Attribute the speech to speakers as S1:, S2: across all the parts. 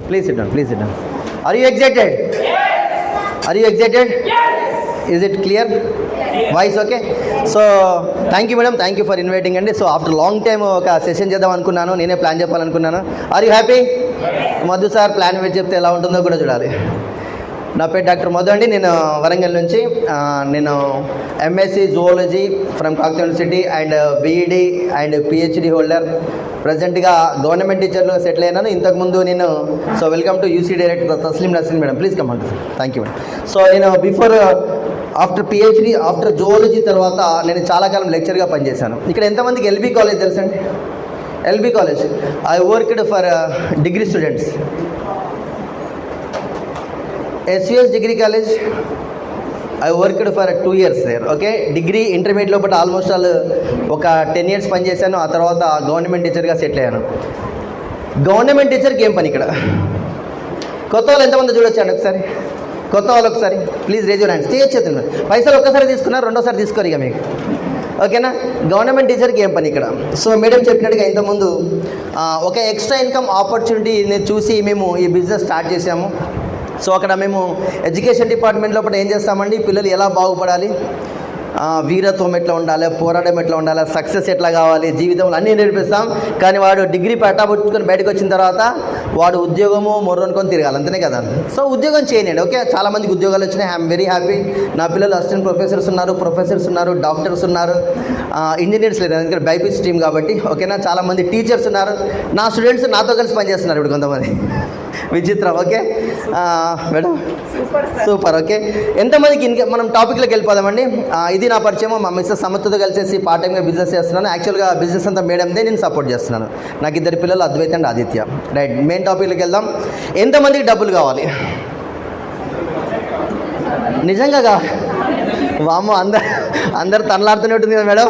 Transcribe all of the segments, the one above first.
S1: Please sit down. Please sit down. Are you excited? Are you excited? Is it clear? Voice okay? So thank you madam, thank you for inviting అండి. So after long time ఒక session చేద్దాం అనుకున్నాను, నేనే plan చెప్పాలనుకున్నాను. Are you happy? Madhu sir plan పెట్టి చెప్తే ఎలా ఉంటుందో కూడా చూడాలి. నా పేరు డాక్టర్ మధు అండి, నేను వరంగల్ నుంచి. నేను MSc zoology from Kakatiya university and BEd and PhD holder. ప్రజెంట్గా గవర్నమెంట్ టీచర్లో సెటిల్ అయినాను. ఇంతకుముందు నేను welcome to UC director Taslim Nasreen madam, please come అండి. Thank you madam. సో నేను ఆఫ్టర్ పిహెచ్డి ఆఫ్టర్ జువాలజీ తర్వాత నేను చాలా కాలం లెక్చర్గా పనిచేశాను. ఇక్కడ ఎంతమందికి ఎల్బీ కాలేజ్ తెలుసండి? LB college I worked for degree students. SUS degree college I worked for 2 years there. Okay, degree intermediate లోపల ఆల్మోస్ట్ ఒక 10 years పనిచేశాను. ఆ తర్వాత గవర్నమెంట్ టీచర్గా సెటిల్ అయ్యాను. గవర్నమెంట్ టీచర్కి ఏం పని ఇక్కడ? కొత్త వాళ్ళు ఎంతమంది చూడొచ్చాను ఒకసారి? కొత్త వాళ్ళు ఒకసారి ప్లీజ్ రేజ్ యువర్ హ్యాండ్స్. చేయొచ్చు, పైసలు ఒక్కసారి తీసుకున్నారు, రెండోసారి తీసుకోరు ఇక మీకు. ఓకేనా? గవర్నమెంట్ టీచర్కి ఏం పని ఇక్కడ? సో మేడం చెప్పినట్టుగా ఇంతకుముందు ఒక ఎక్స్ట్రా ఇన్కమ్ ఆపర్చునిటీని చూసి మేము ఈ బిజినెస్ స్టార్ట్ చేసాము. సో అక్కడ మేము ఎడ్యుకేషన్ డిపార్ట్మెంట్ లోపల ఏం చేస్తామండి, పిల్లలు ఎలా బాగుపడాలి, వీరత్వం ఎట్లా ఉండాలి, పోరాటం ఎట్లా ఉండాలి, సక్సెస్ ఎట్లా కావాలి, జీవితంలో అన్నీ నేర్పిస్తాం. కానీ వాడు డిగ్రీ పట్టాబుట్టుకొని బయటకు వచ్చిన తర్వాత వాడు ఉద్యోగము మొర్రనుకొని తిరగాలి, అంతనే కదా. సో ఉద్యోగం చేయనండి. ఓకే, చాలామందికి ఉద్యోగాలు వచ్చినాయి, ఐఎమ్ వెరీ హ్యాపీ. నా పిల్లలు అసిస్టెంట్ ప్రొఫెసర్స్ ఉన్నారు, డాక్టర్స్ ఉన్నారు, ఇంజనీర్స్ లేదు, ఎందుకంటే బైపీసీ టీమ్ కాబట్టి. ఓకేనా? చాలామంది టీచర్స్ ఉన్నారు. నా స్టూడెంట్స్ నాతో కలిసి పనిచేస్తున్నారు ఇప్పుడు కొంతమంది. విచిత్రం. Okay madam, super. ఓకే, ఎంతమందికి మనం టాపిక్లోకి వెళ్ళిపోదామండి. ఇది నా పరిచయం. మా మిస్సెస్ సమత్తుతో కలిసేసి పార్ట్ టైమ్గా బిజినెస్ చేస్తున్నాను. యాక్చువల్గా బిజినెస్ అంతా మేడందే, నేను సపోర్ట్ చేస్తున్నాను. నాకు 2 పిల్లలు, Advait and Aditya. Right, main టాపిక్లోకి వెళ్దాం. ఎంతమందికి డబ్బులు కావాలి? నిజంగా కావాలి? వామ్మో, అందరు తనలాడుతూనే ఉంటుంది కదా మేడం,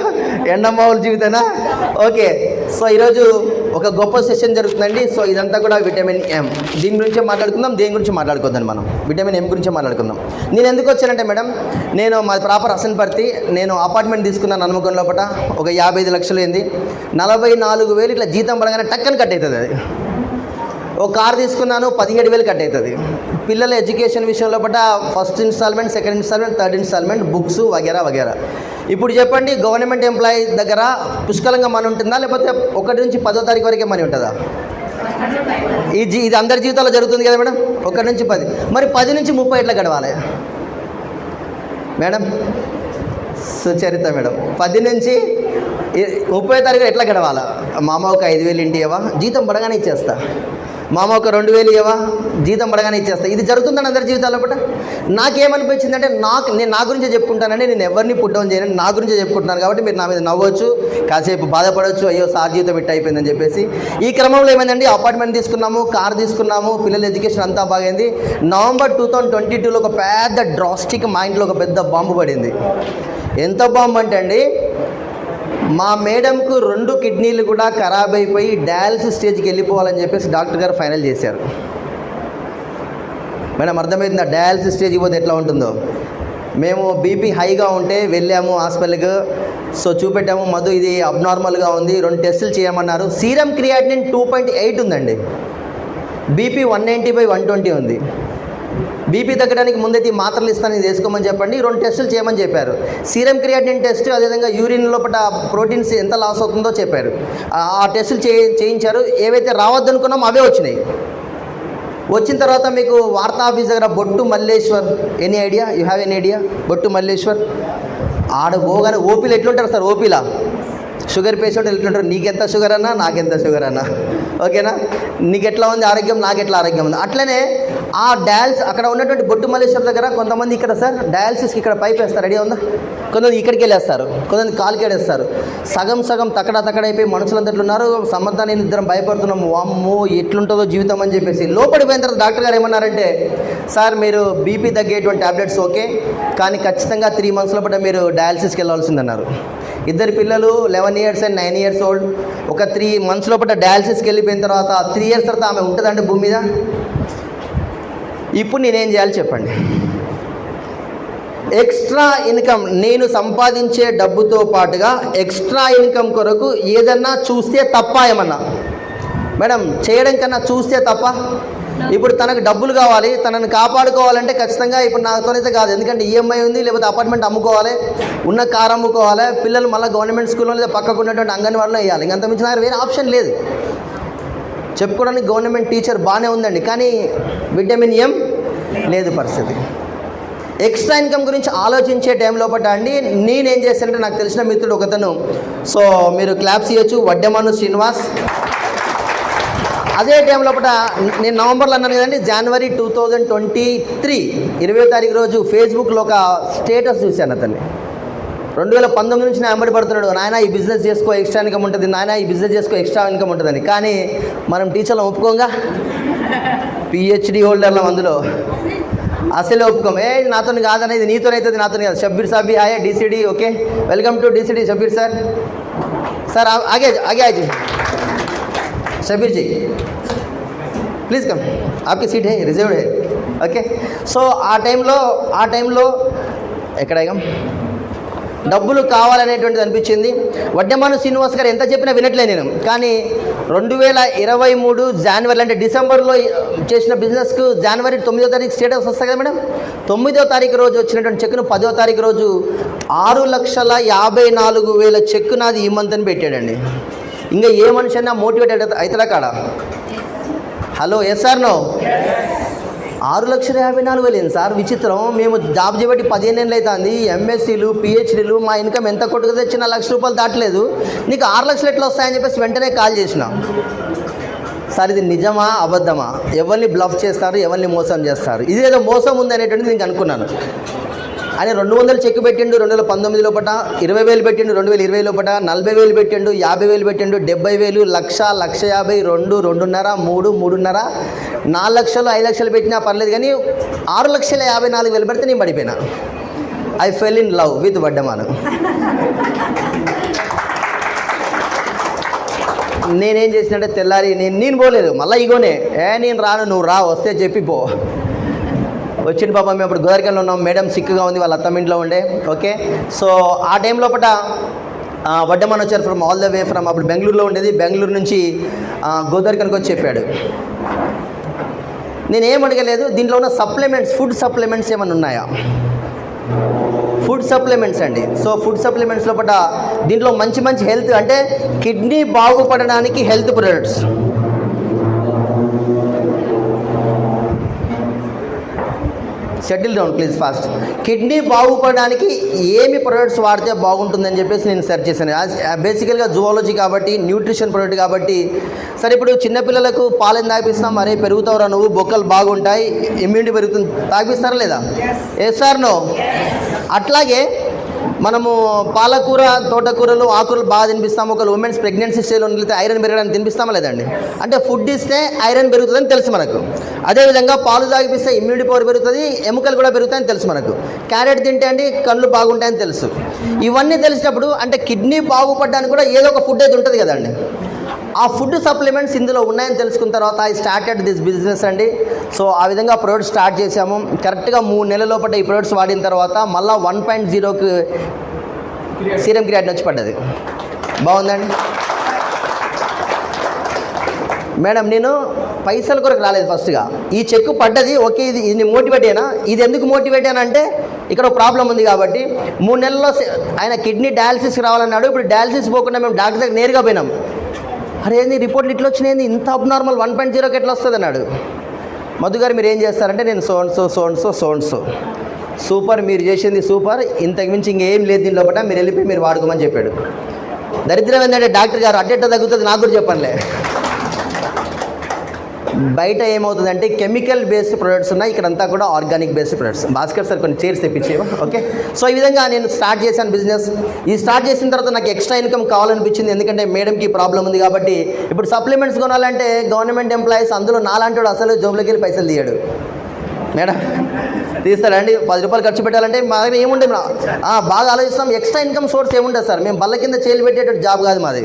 S1: ఎండమ్మావుల జీవితేనా? ఓకే, సో ఈరోజు ఒక గొప్ప సెషన్ జరుగుతుందండి. సో ఇదంతా కూడా విటమిన్ ఎం, దీని గురించే మాట్లాడుకుందాం. దేని గురించి మాట్లాడుకోద్దాం, మనం విటమిన్ ఎం గురించి మాట్లాడుకుందాం. నేను ఎందుకు వచ్చానంటే మేడం, నేను మా ప్రాపర్ హసన్పర్తి, నేను అపార్ట్మెంట్ తీసుకున్నాను నమ్మకం లోపల. ఒక 55 లక్షలు అయింది. 44,000 ఇట్లా జీతం పడగానే టక్కని కట్ అవుతుంది. అది ఒక కార్ తీసుకున్నాను, 17,000 కట్ అవుతుంది. పిల్లల ఎడ్యుకేషన్ విషయంలో పట్ల first installment, second installment, third installment, books వగేరా వగేరా. ఇప్పుడు చెప్పండి, గవర్నమెంట్ ఎంప్లాయీ దగ్గర పుష్కలంగా మనీ ఉంటుందా, లేకపోతే 1 నుంచి 10వ తారీఖు వరకే మనీ ఉంటుందా? ఇది అందరి జీవితాల్లో జరుగుతుంది కదా మేడం, 1 నుంచి 10. మరి 10 నుంచి 30 ఎట్లా గడవాలి మేడం? సుచరిత మేడం, 10 నుంచి 30వ తారీఖు ఎట్లా గడవాలా? మామ ఒక 5,000 ఇంటి ఇవ్వవా, జీతం పడగానే ఇచ్చేస్తా. మామ ఒక 2,000 ఇవ్వవా, జీతం పడగానే ఇచ్చేస్తా. ఇది జరుగుతుందని అందరి జీవితాల్లో పట్ల. నాకేమనిపించిందంటే, నేను నా గురించే చెప్పుకుంటానండి, నేను ఎవరిని పుట్ డౌన్ చేయను, నా గురించే చెప్పుకుంటున్నాను. కాబట్టి మీరు నా మీద నవ్వచ్చు, కాసేపు బాధపడవచ్చు, అయ్యో సార్ జీవితం ఇట్ అయిపోయిందని చెప్పేసి. ఈ క్రమంలో ఏమైందండి, అపార్ట్మెంట్ తీసుకున్నాము, కార్ తీసుకున్నాము, పిల్లల ఎడ్యుకేషన్ అంతా బాగైంది. నవంబర్ 2022లో ఒక పెద్ద డ్రాస్టిక్ మైండ్లో ఒక పెద్ద బాంబు పడింది. ఎంత బాంబు అంటే అండి, మా మేడంకు 2 కిడ్నీలు కూడా ఖరాబ్ అయిపోయి డయాలసిస్ స్టేజ్కి వెళ్ళిపోవాలని చెప్పేసి డాక్టర్ గారు ఫైనల్ చేశారు. మేడం అర్థమైందా? డయాలసిస్ స్టేజ్కి పోతే ఎట్లా ఉంటుందో. మేము బీపీ హైగా ఉంటే వెళ్ళాము హాస్పిటల్కి. సో చూపెట్టాము, మధు ఇది అబ్నార్మల్గా ఉంది, 2 టెస్టులు చేయమన్నారు. సీరం క్రియాటినిన్ 2.8 ఉందండి, బీపీ 190/120 ఉంది. బీపీ తగ్గడానికి ముందైతే మాత్రలు ఇస్తాను, ఇది వేసుకోమని చెప్పండి. 2 టెస్టులు చేయమని చెప్పారు. సీరం క్రియాటినిన్ టెస్ట్, అదేవిధంగా యూరిన్ లోపల ప్రోటీన్స్ ఎంత లాస్ అవుతుందో చెప్పారు. ఆ టెస్టులు చేయించారు. ఏవైతే రావద్దనుకున్నామో అవే వచ్చినాయి. వచ్చిన తర్వాత మీకు వార్తా ఆఫీస్ దగ్గర బొట్టు Malleshwar, any idea? You have any idea? బొట్టు మల్లేశ్వర్ ఆడ పోగానే ఓపీలు ఎట్లుంటారు సార్? ఓపీలా షుగర్ పేషెంట్ ఎట్లుంటారు? నీకెంత షుగర్ అన్నా, నాకెంత షుగర్ అన్నా, ఓకేనా? నీకెట్లా ఉంది ఆరోగ్యం, నాకెట్లా ఆరోగ్యం ఉంది. అట్లనే ఆ అక్కడ ఉన్నటువంటి బొట్టు మల్లేశ్వర్ దగ్గర కొంతమంది ఇక్కడ సార్ డయాలసిస్కి ఇక్కడ పైప్ వేస్తారు, ఐడియా ఉందా? కొంతమంది ఇక్కడికి వెళ్ళేస్తారు, కొంతమంది కాలుకి వెళ్ళేస్తారు. సగం తక్కడైపోయి మనుషులంతా ఎట్లున్నారు. సంబంధం నేను ఇద్దరం భయపడుతున్నాము, వామ్మో ఎట్లుంటుందో జీవితం అని చెప్పేసి. లోపడిపోయిన తర్వాత డాక్టర్ గారు ఏమన్నారంటే, సార్ మీరు బీపీ తగ్గేటువంటి ట్యాబ్లెట్స్ ఓకే, కానీ ఖచ్చితంగా 3 months లోపల మీరు డయాలసిస్కి వెళ్ళాల్సిందన్నారు. 2 పిల్లలు 11 years and 9 years old. ఒక 3 months లోపల డయాలసిస్కి వెళ్ళిపోయిన తర్వాత 3 years తర్వాత ఆమె ఉంటుందండి భూమి మీద. ఇప్పుడు నేనేం చేయాలి చెప్పండి? ఎక్స్ట్రా ఇన్కమ్, నేను సంపాదించే డబ్బుతో పాటుగా ఎక్స్ట్రా ఇన్కమ్ కొరకు ఏదన్నా చూస్తే తప్ప? ఏమన్నా మేడం చేయడం కన్నా చూస్తే తప్ప? ఇప్పుడు తనకు డబ్బులు కావాలి, తనని కాపాడుకోవాలంటే ఖచ్చితంగా ఇప్పుడు నాతోనైతే కాదు, ఎందుకంటే ఈఎంఐ ఉంది, లేకపోతే అపార్ట్మెంట్ అమ్ముకోవాలి, ఉన్న కారు అమ్ముకోవాలి, పిల్లలు మళ్ళీ గవర్నమెంట్ స్కూల్లో లేదా పక్కకు ఉన్నటువంటి అంగన్వాడీలో వేయాలి. ఇంకంత మించిన వేరే ఆప్షన్ లేదు. చెప్పుకోవడానికి గవర్నమెంట్ టీచర్ బాగానే ఉందండి, కానీ విటమిన్ ఎం లేదు పరిస్థితి. ఎక్స్ట్రా ఇన్కమ్ గురించి ఆలోచించే టైం లోపల అండి నేనేం చేస్తానంటే, నాకు తెలిసిన మిత్రుడు ఒకతను, సో మీరు క్లాప్స్ ఇవ్వచ్చు, వడ్డెమను శ్రీనివాస్. అదే టైం లోపల నేను నవంబర్లో అన్నాను కదండి, జనవరి 2023 20వ తారీఖు రోజు ఫేస్బుక్లో ఒక స్టేటస్ చూశాను. అతన్ని 2019 నుంచి నా వెంబడి పడుతున్నాడు, నాయన ఈ బిజినెస్ చేసుకో ఎక్స్ట్రా ఇన్కమ్ ఉంటుంది, నాయన ఈ బిజినెస్ చేసుకో ఎక్స్ట్రా ఇన్కమ్ ఉంటుందని. కానీ మనం టీచర్లు ఒప్పుకోంగా, పిహెచ్డి హోల్డర్లం, అందులో అసలే ఒప్పుకోం. నాతో కాదనేది నీతోనైతుంది, నాతో కాదు. షబ్బీర్ సాబ్ ఆయా DCD, okay, welcome to DCD Shabbir sir. Sir ఆగే ఆగే ఆగే शबीर जी प्लीज़ कम, आपकी सीट है, रिजर्व है, ఓకే. సో ఆ టైంలో ఎక్కడైనా డబ్బులు కావాలనేటువంటిది అనిపించింది. వడ్డెమాను శ్రీనివాస్ గారు ఎంత చెప్పినా వినట్లే నేను. కానీ 2023 జనవరి అంటే డిసెంబర్లో చేసిన బిజినెస్కు జనవరి 9వ తారీఖు స్టేటస్ వస్తాయి కదా మేడం, 9వ తారీఖు రోజు వచ్చినటువంటి చెక్కును 10వ తారీఖు రోజు 6,54,000 చెక్కు నాది ఈ మంత్ అని పెట్టాడండి. ఇంకా ఏ మనిషి అయినా మోటివేట్ అవుతాడా కాడా? Hello, yes sir no? 6,54,000 sir, విచిత్రం. మేము జాబ్ చేయబట్టి 15 ఏళ్ళు అవుతుంది, ఎంఎస్సీలు పిహెచ్డీలు, మా ఇన్కమ్ ఎంత కొట్టుకు తెచ్చినా ₹1,00,000 దాటలేదు, నీకు 6 లక్షలు ఎట్లా వస్తాయని చెప్పేసి వెంటనే కాల్ చేసిన. సార్ ఇది నిజమా అబద్ధమా? ఎవరిని బ్లఫ్ చేస్తారు, ఎవరిని మోసం చేస్తారు, ఇది ఏదో మోసం ఉంది అనేటువంటిది నేను అనుకున్నాను. ఆయన 200 చెక్ పెట్టిండు 2019 లోపల, 20,000 పెట్టిండు 2020 లోపల, 40,000 పెట్టిండు, 50,000 పెట్టిండు, 70,000, 1,00,000, 1,50,000, 2, 2.5, 3, 3.5, 4 లక్షలు 5 లక్షలు పెట్టినా పర్లేదు, కానీ 6,54,000 పెడితే నేను పడిపోయినా. I fell in love with Vaddemanu. నేనేం చేసినట్టే తెల్లారి నేను పోలేదు, మళ్ళీ ఇగోనే నేను రాను, నువ్వు రా, వస్తే చెప్పి పో. వచ్చిన పాప మేము అప్పుడు గోదావరిలో ఉన్నాం, మేడం సిక్గా ఉంది, వాళ్ళ అత్తమ్మ ఇంట్లో ఉండే, ఓకే. సో ఆ టైం లోపల వడ్డెమాన్ వచ్చారు from all the way from, అప్పుడు బెంగళూరులో ఉండేది, బెంగళూరు నుంచి గోదావరికి వచ్చి చెప్పాడు. నేనేం అడగలేదు, దీంట్లో ఉన్న సప్లిమెంట్స్, ఫుడ్ సప్లిమెంట్స్ ఏమైనా ఉన్నాయా? ఫుడ్ సప్లిమెంట్స్ అండి. సో ఫుడ్ సప్లిమెంట్స్ లోపల దీంట్లో మంచి మంచి హెల్త్, అంటే కిడ్నీ బాగుపడడానికి health products, schedule down please fast. Kidney బాగుపడడానికి ఏమి ప్రొడక్ట్స్ వాడితే బాగుంటుందని చెప్పేసి నేను సెర్చ్ చేశాను. బేసికల్గా జువాలజీ కాబట్టి, న్యూట్రిషన్ ప్రొడక్ట్ కాబట్టి. సరే, ఇప్పుడు చిన్నపిల్లలకు పాలను తాగిపిస్తాం, మరే పెరుగుతావురా నువ్వు, బొక్కలు బాగుంటాయి, ఇమ్యూనిటీ పెరుగుతుంది, తాగిపిస్తారా లేదా? Yes or no? అట్లాగే మనము పాలకూర, తోటకూరలు, ఆకులు బాగా తినిపిస్తాము. ఒకళ్ళు ఉమెన్స్ ప్రెగ్నెన్సీ స్టేజ్లో ఉన్నట్లయితే ఐరన్ పెరగడానికి తినిపిస్తామా లేదండి? అంటే ఫుడ్ ఇస్తే ఐరన్ పెరుగుతుందని తెలుసు మనకు. అదేవిధంగా పాలు తాగిపిస్తే ఇమ్యూనిటీ పవర్ పెరుగుతుంది, ఎముకలు కూడా పెరుగుతాయని తెలుసు మనకు. క్యారెట్ తింటే అండి కళ్ళు బాగుంటాయని తెలుసు. ఇవన్నీ తెలిసినప్పుడు అంటే కిడ్నీ బాగుపడడానికి కూడా ఏదో ఒక ఫుడ్ అయితే ఉంటుంది కదండి. ఆ ఫుడ్ సప్లిమెంట్స్ ఇందులో ఉన్నాయని తెలుసుకున్న తర్వాత ఐ స్టార్టెడ్ దిస్ బిజినెస్ అండి. సో ఆ విధంగా ప్రొడక్ట్స్ స్టార్ట్ చేసాము. కరెక్ట్గా 3 నెలల లోపల ఈ ప్రొడక్ట్స్ వాడిన తర్వాత మళ్ళీ 1.0కి సీరం క్రియాటిన్ వచ్చి పడ్డది. బాగుందండి మేడం. నేను పైసల కొరకు రాలేదు ఫస్ట్గా. ఈ చెక్ పడ్డది, ఓకే, ఇది మోటివేట్ అయినా. ఇది ఎందుకు మోటివేట్ అయినా అంటే ఇక్కడ ఒక ప్రాబ్లం ఉంది కాబట్టి 3 నెలల్లో ఆయన కిడ్నీ డయాలసిస్కి రావాలన్నాడు. ఇప్పుడు డయాలసిస్ పోకుండా మేము డాక్టర్ దగ్గర నేరుగా పోయినాం. అరే ఏంది రిపోర్ట్లు ఇట్లా వచ్చినాయి, ఇంత అబ్నార్మల్ 1.0కి ఎట్లా వస్తుంది అన్నాడు. మధు గారు మీరు ఏం చేస్తారంటే, నేను సో సూపర్, మీరు చేసింది సూపర్, ఇంతకు మించి ఇంకేం లేదు దీని లోపల, మీరు వెళ్ళిపోయి మీరు వాడుకోమని చెప్పాడు. దరిద్రం ఏంటంటే డాక్టర్ గారు అడ్డెట్ట తగ్గుతుంది నాకు కూడా చెప్పనులే. బయట ఏమవుతుందంటే కెమికల్ బేస్డ్ ప్రొడక్ట్స్ ఉన్నాయి, ఇక్కడంతా కూడా organic based products. Bhaskar sir కొన్ని చైర్స్ తెప్పించేవా? ఓకే. సో ఈ విధంగా నేను స్టార్ట్ చేశాను బిజినెస్. ఈ స్టార్ట్ చేసిన తర్వాత నాకు ఎక్స్ట్రా ఇన్కమ్ కావాలనిపించింది, ఎందుకంటే మేడంకి ప్రాబ్లం ఉంది కాబట్టి. ఇప్పుడు సప్లిమెంట్స్ కొనాలంటే గవర్నమెంట్ ఎంప్లాయీస్, అందులో నాలాంటి వాడు అసలు జోబులోకి వెళ్ళి పైసలు తీయడు. మేడం తీస్తారండి, ₹10 ఖర్చు పెట్టాలంటే మా దగ్గర ఏముండే, బాగా ఆలోచిస్తాం. ఎక్స్ట్రా ఇన్కమ్ సోర్స్ ఏముంటుంది సార్? మేము బల్ల కింద చేలు పెట్టేటట్టు జాబ్ కాదు మాది.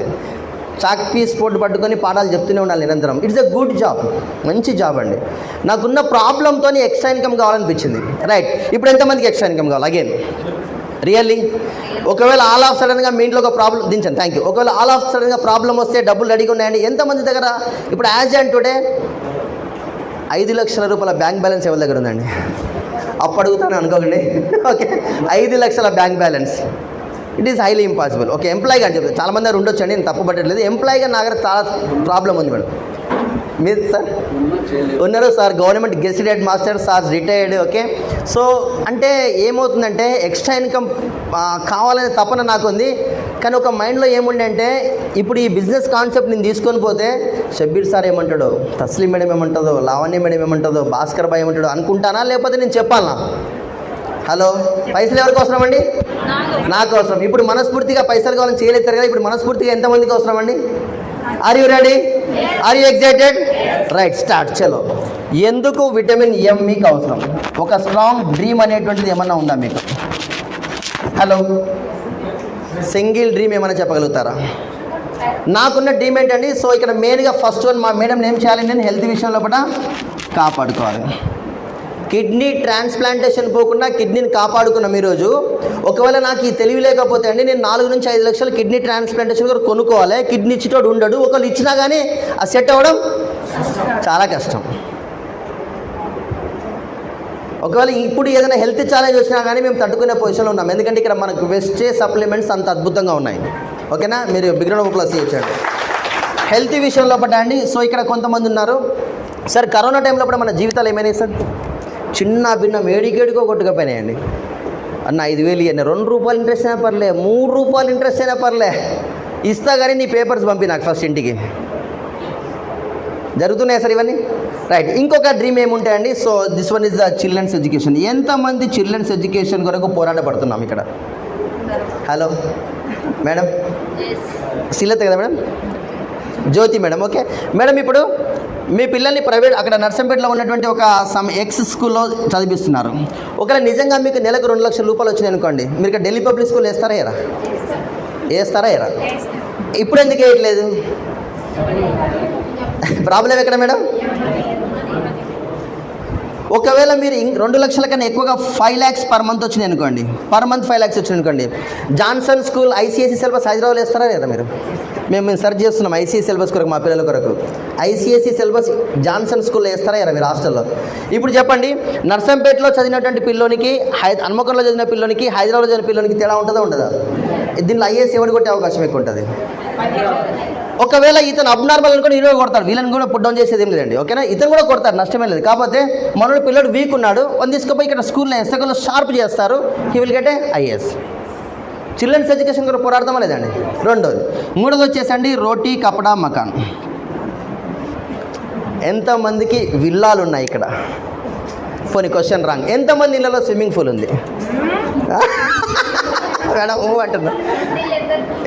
S1: చాక్ పీస్ పోటు పట్టుకొని పాఠాలు చెప్తూనే ఉండాలి నిరంతరం. ఇట్స్ ఎ గుడ్ జాబ్, మంచి జాబ్ అండి. నాకున్న ప్రాబ్లంతో ఎక్స్ట్రా ఇన్కమ్ కావాలనిపించింది. రైట్, ఇప్పుడు ఎంతమందికి ఎక్స్ట్రా ఇన్కమ్ కావాలి? అగైన్ రియల్లీ ఒకవేళ ఆల్ ఆఫ్ సడన్గా మీ ఇంట్లో ఒక ప్రాబ్లం దించండి, థ్యాంక్ యూ. ఒకవేళ ఆల్ ఆఫ్ సడన్గా ప్రాబ్లం వస్తే డబ్బులు రెడీగా ఉన్నాయండి ఎంతమంది దగ్గర? ఇప్పుడు యాజ్ అండ్ టుడే 5 లక్షల రూపాయల బ్యాంక్ బ్యాలెన్స్ ఎవరి దగ్గర ఉందండి? అప్పు అడుగుతాను అనుకోకండి. ఓకే, 5 లక్షల bank balance, it is highly impossible. Okay, ఎంప్లాయీగా అని చెప్తాను, చాలామంది దగ్గర ఉండొచ్చండి, నేను తప్పు పట్టట్లేదు. ఎంప్లాయీగా నా దగ్గర చాలా ప్రాబ్లం ఉంది మేడం. మీరు సార్ ఉన్నారు sir, government gazetted master sir, retired. Okay, so అంటే ఏమవుతుందంటే ఎక్స్ట్రా ఇన్కమ్ కావాలనే తపన నాకు ఉంది. కానీ ఒక మైండ్లో ఏముండే అంటే ఇప్పుడు ఈ బిజినెస్ కాన్సెప్ట్ నేను తీసుకొని పోతే షబ్బీర్ సార్ ఏమంటాడో, తస్లీం మేడం ఏమంటుందో, లావణ్య మేడం ఏమంటుందో, భాస్కర్ భాయ్ ఏమంటాడో అనుకుంటానా, లేకపోతే నేను చెప్పాలనా? హలో, పైసలు ఎవరికి అవసరం అండి? నాకు అవసరం. ఇప్పుడు మనస్ఫూర్తిగా పైసలు కావాలని చేయలేస్తారు కదా, ఇప్పుడు మనస్ఫూర్తిగా ఎంతమందికి అవసరం అండి? Are you ready? Are you excited? Right, start. చలో. ఎందుకు విటమిన్ ఎం మీకు అవసరం? ఒక స్ట్రాంగ్ డ్రీమ్ అనేటువంటిది ఏమన్నా ఉందా మీకు? హలో, సింగిల్ డ్రీమ్ ఏమైనా చెప్పగలుగుతారా? నాకున్న డ్రీమ్ ఏంటండి? సో ఇక్కడ మెయిన్గా ఫస్ట్ వన్, మా మేడం ఏం చేయాలి, నేను హెల్త్ విషయంలో కూడా కాపాడుకోవాలి. కిడ్నీ ట్రాన్స్ప్లాంటేషన్ పోకుండా కిడ్నీని కాపాడుకున్నాం ఈరోజు. ఒకవేళ నాకు ఈ తెలివి లేకపోతే అండి, నేను 4 నుంచి 5 లక్షలు కిడ్నీ ట్రాన్స్ప్లాంటేషన్ కూడా కొనుక్కోవాలి. కిడ్నీ ఇచ్చేటోడు ఉండడు, ఒకళ్ళు ఇచ్చినా కానీ అది సెట్ అవ్వడం చాలా కష్టం. ఒకవేళ ఇప్పుడు ఏదైనా హెల్త్ ఛాలెంజ్ వచ్చినా కానీ మేము తట్టుకునే పొజిషన్లో ఉన్నాం, ఎందుకంటే ఇక్కడ మనకు వెస్టే సప్లిమెంట్స్ అంత అద్భుతంగా ఉన్నాయి. ఓకేనా, మీరు బిగ్రౌండ్ ప్లస్ ఇచ్చాడు హెల్త్ విషయంలో పట్ట అండి. సో ఇక్కడ కొంతమంది ఉన్నారు సార్, కరోనా టైంలో కూడా మన జీవితాలు ఏమైనాయి సార్? చిన్న భిన్న వేడికేడికో కొట్టుకపోయినాయండి. అన్న 5,000 ఇవ్వండి, 2 రూపాయలు ఇంట్రెస్ట్ అయినా పర్లే, 3 రూపాయలు ఇంట్రెస్ట్ అయినా పర్లే, ఇస్తా కానీ నీ పేపర్స్ పంపి నాకు ఫస్ట్ ఇంటికి. జరుగుతున్నాయి సార్ ఇవన్నీ. రైట్, ఇంకొక డ్రీమ్ ఏముంటాయండి? So this one is the children's education. ఎంతమంది చిల్డ్రన్స్ ఎడ్యుకేషన్ కొరకు పోరాటపడుతున్నాం ఇక్కడ? హలో మేడం, శ్రీలత కదా madam, Jyothi madam. Okay madam, ఇప్పుడు మీ పిల్లల్ని ప్రైవేట్ అక్కడ నర్సంపేటలో ఉన్నటువంటి ఒక ఎక్స్ స్కూల్లో చదివిస్తున్నారు. ఒకవేళ నిజంగా మీకు నెలకు 2 లక్షల రూపాయలు వచ్చినాయి అనుకోండి, మీరు ఇక్కడ ఢిల్లీ పబ్లిక్ స్కూల్ వేస్తారా ఎరా? వేస్తారా ఎరా? ఇప్పుడు ఎందుకు వేయట్లేదు? ప్రాబ్లం ఎక్కడ మేడం? ఒకవేళ మీరు 2 లక్షల కన్నా ఎక్కువగా 5 lakhs పర్ మంత్ వచ్చినాయి అనుకోండి, పర్ మంత్ 5 lakhs వచ్చినాయి అనుకోండి, జాన్సన్ స్కూల్ ఐసీఎస్సీ సిలబస్ హైదరాబాద్లో వేస్తారా లేదా మీరు? మేము సెర్చ్ చేస్తున్నాం ఐసీఎస్సీ సిలబస్ కొరకు, మా పిల్లల కొరకు ఐసీఎస్సీ సిలబస్ జాన్సన్ స్కూల్లో వేస్తారా ఎరా మీరు హాస్టల్లో? ఇప్పుడు చెప్పండి, నర్సంపేటలో చదివినటువంటి పిల్లోనికి, హన్మకొండలో చదివిన పిల్లోనికి, హైదరాబాద్లో చదివిన పిల్లోనికి తేడా ఉంటుందా ఉండదా? దీనిలో ఐఏఎస్ ఎవరు కొట్టే అవకాశం ఎక్కువ ఉంటుంది? ఒకవేళ ఇతను అబ్నార్మల్ అనుకుని హీరో కొడతాడు, వీళ్ళని కూడా పుట్ డౌన్ చేసేది ఏం లేదండి. ఓకేనా, ఇతను కూడా కొడతారు, నష్టమే లేదు. కాకపోతే మనోడు పిల్లడు వీక్ ఉన్నాడు, వాళ్ళు తీసుకుపోయి ఇక్కడ స్కూల్లో ఎస్ఎకల్లో షార్ప్ చేస్తారు, he will get a IAS. Children's education కూడా పోరాడతామా లేదండి? రెండోది. మూడోది వచ్చేసండి రోటీ కపడా మకాన్. ఎంతమందికి విల్లాలు ఉన్నాయి ఇక్కడ? పోనీ క్వశ్చన్ రాంగ్. ఎంతమంది ఇళ్ళలో స్విమ్మింగ్ పూల్ ఉంది? మేడం అంటున్నా.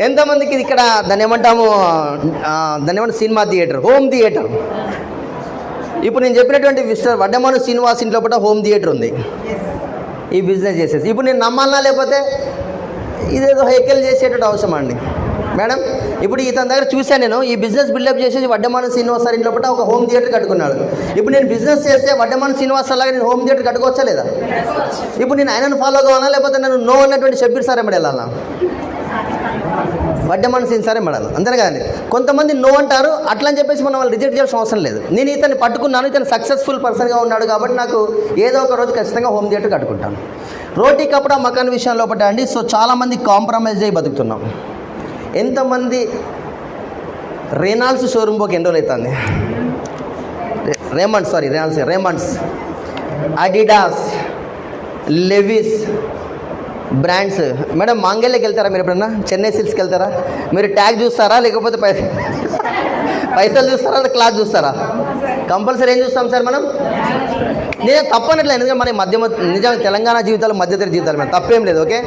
S1: ఎంతమందికి ఇక్కడ దాన్ని ఏమంటాము, సినిమా థియేటర్, హోమ్ థియేటర్? ఇప్పుడు నేను చెప్పినటువంటి మిస్టర్ వడ్డమాను శ్రీనివాస్ ఇంట్లో కూడా హోమ్ థియేటర్ ఉంది, ఈ బిజినెస్ చేసేసి. ఇప్పుడు నేను నమ్మాలనా లేకపోతే ఇదేదో హైకెల్ చేసేటట్టు అవసరం అండి మేడం? ఇప్పుడు ఇతని దగ్గర చూశాను నేను, ఈ బిజినెస్ బిల్డప్ చేసేసి వడ్డమాను శ్రీనివాస్ సార్ ఇంట్లో కూడా ఒక హోమ్ థియేటర్ కట్టుకున్నాడు. ఇప్పుడు నేను బిజినెస్ చేస్తే వడ్డమాను శ్రీనివాస్ సార్ లాగా నేను హోమ్ థియేటర్ కట్టుకోవచ్చా లేదా? ఇప్పుడు నేను ఆయనను ఫాలో కావాలా, లేకపోతే నేను నో అన్నటువంటి షబ్బీర్ సార్ ఏమడి వెళ్ళాలా? వడ్డమాను శ్రీనివాస్ సార్ ఏమడాలి? అంతే కదండి. కొంతమంది నో అంటారు, అట్లా అని చెప్పేసి మనం వాళ్ళు రిజెక్ట్ చేయాల్సిన అవసరం లేదు. నేను ఇతన్ని పట్టుకున్నాను, ఇతను సక్సెస్ఫుల్ పర్సన్గా ఉన్నాడు కాబట్టి నాకు ఏదో ఒక రోజు ఖచ్చితంగా హోమ్ థియేటర్ కట్టుకుంటాను. రోటీ కపడా మకాన్ విషయంలో పడ్డా అండి. సో చాలామంది కాంప్రమైజ్ అయ్యి బతుకుతున్నాం. ఎంతమంది రేనాల్డ్స్ షోరూమ్ పోక ఎన్ని రోజులు అవుతుంది? Raymonds, Adidas, Levi's brands. Madam మాంగళ్యకి వెళ్తారా మీరు ఎప్పుడన్నా? చెన్నై సిల్క్స్కి వెళ్తారా? మీరు ట్యాగ్ చూస్తారా, లేకపోతే పైసలు చూస్తారా, లేదా క్లాత్ చూస్తారా? కంపల్సరీ ఏం చూస్తాం సార్ మనం? నేను తప్పనట్లేదు, ఎందుకంటే మన నిజంగా తెలంగాణ జీవితాలు మధ్యతరగతి జీవితాలు మనం తప్పేం లేదు. ఓకే,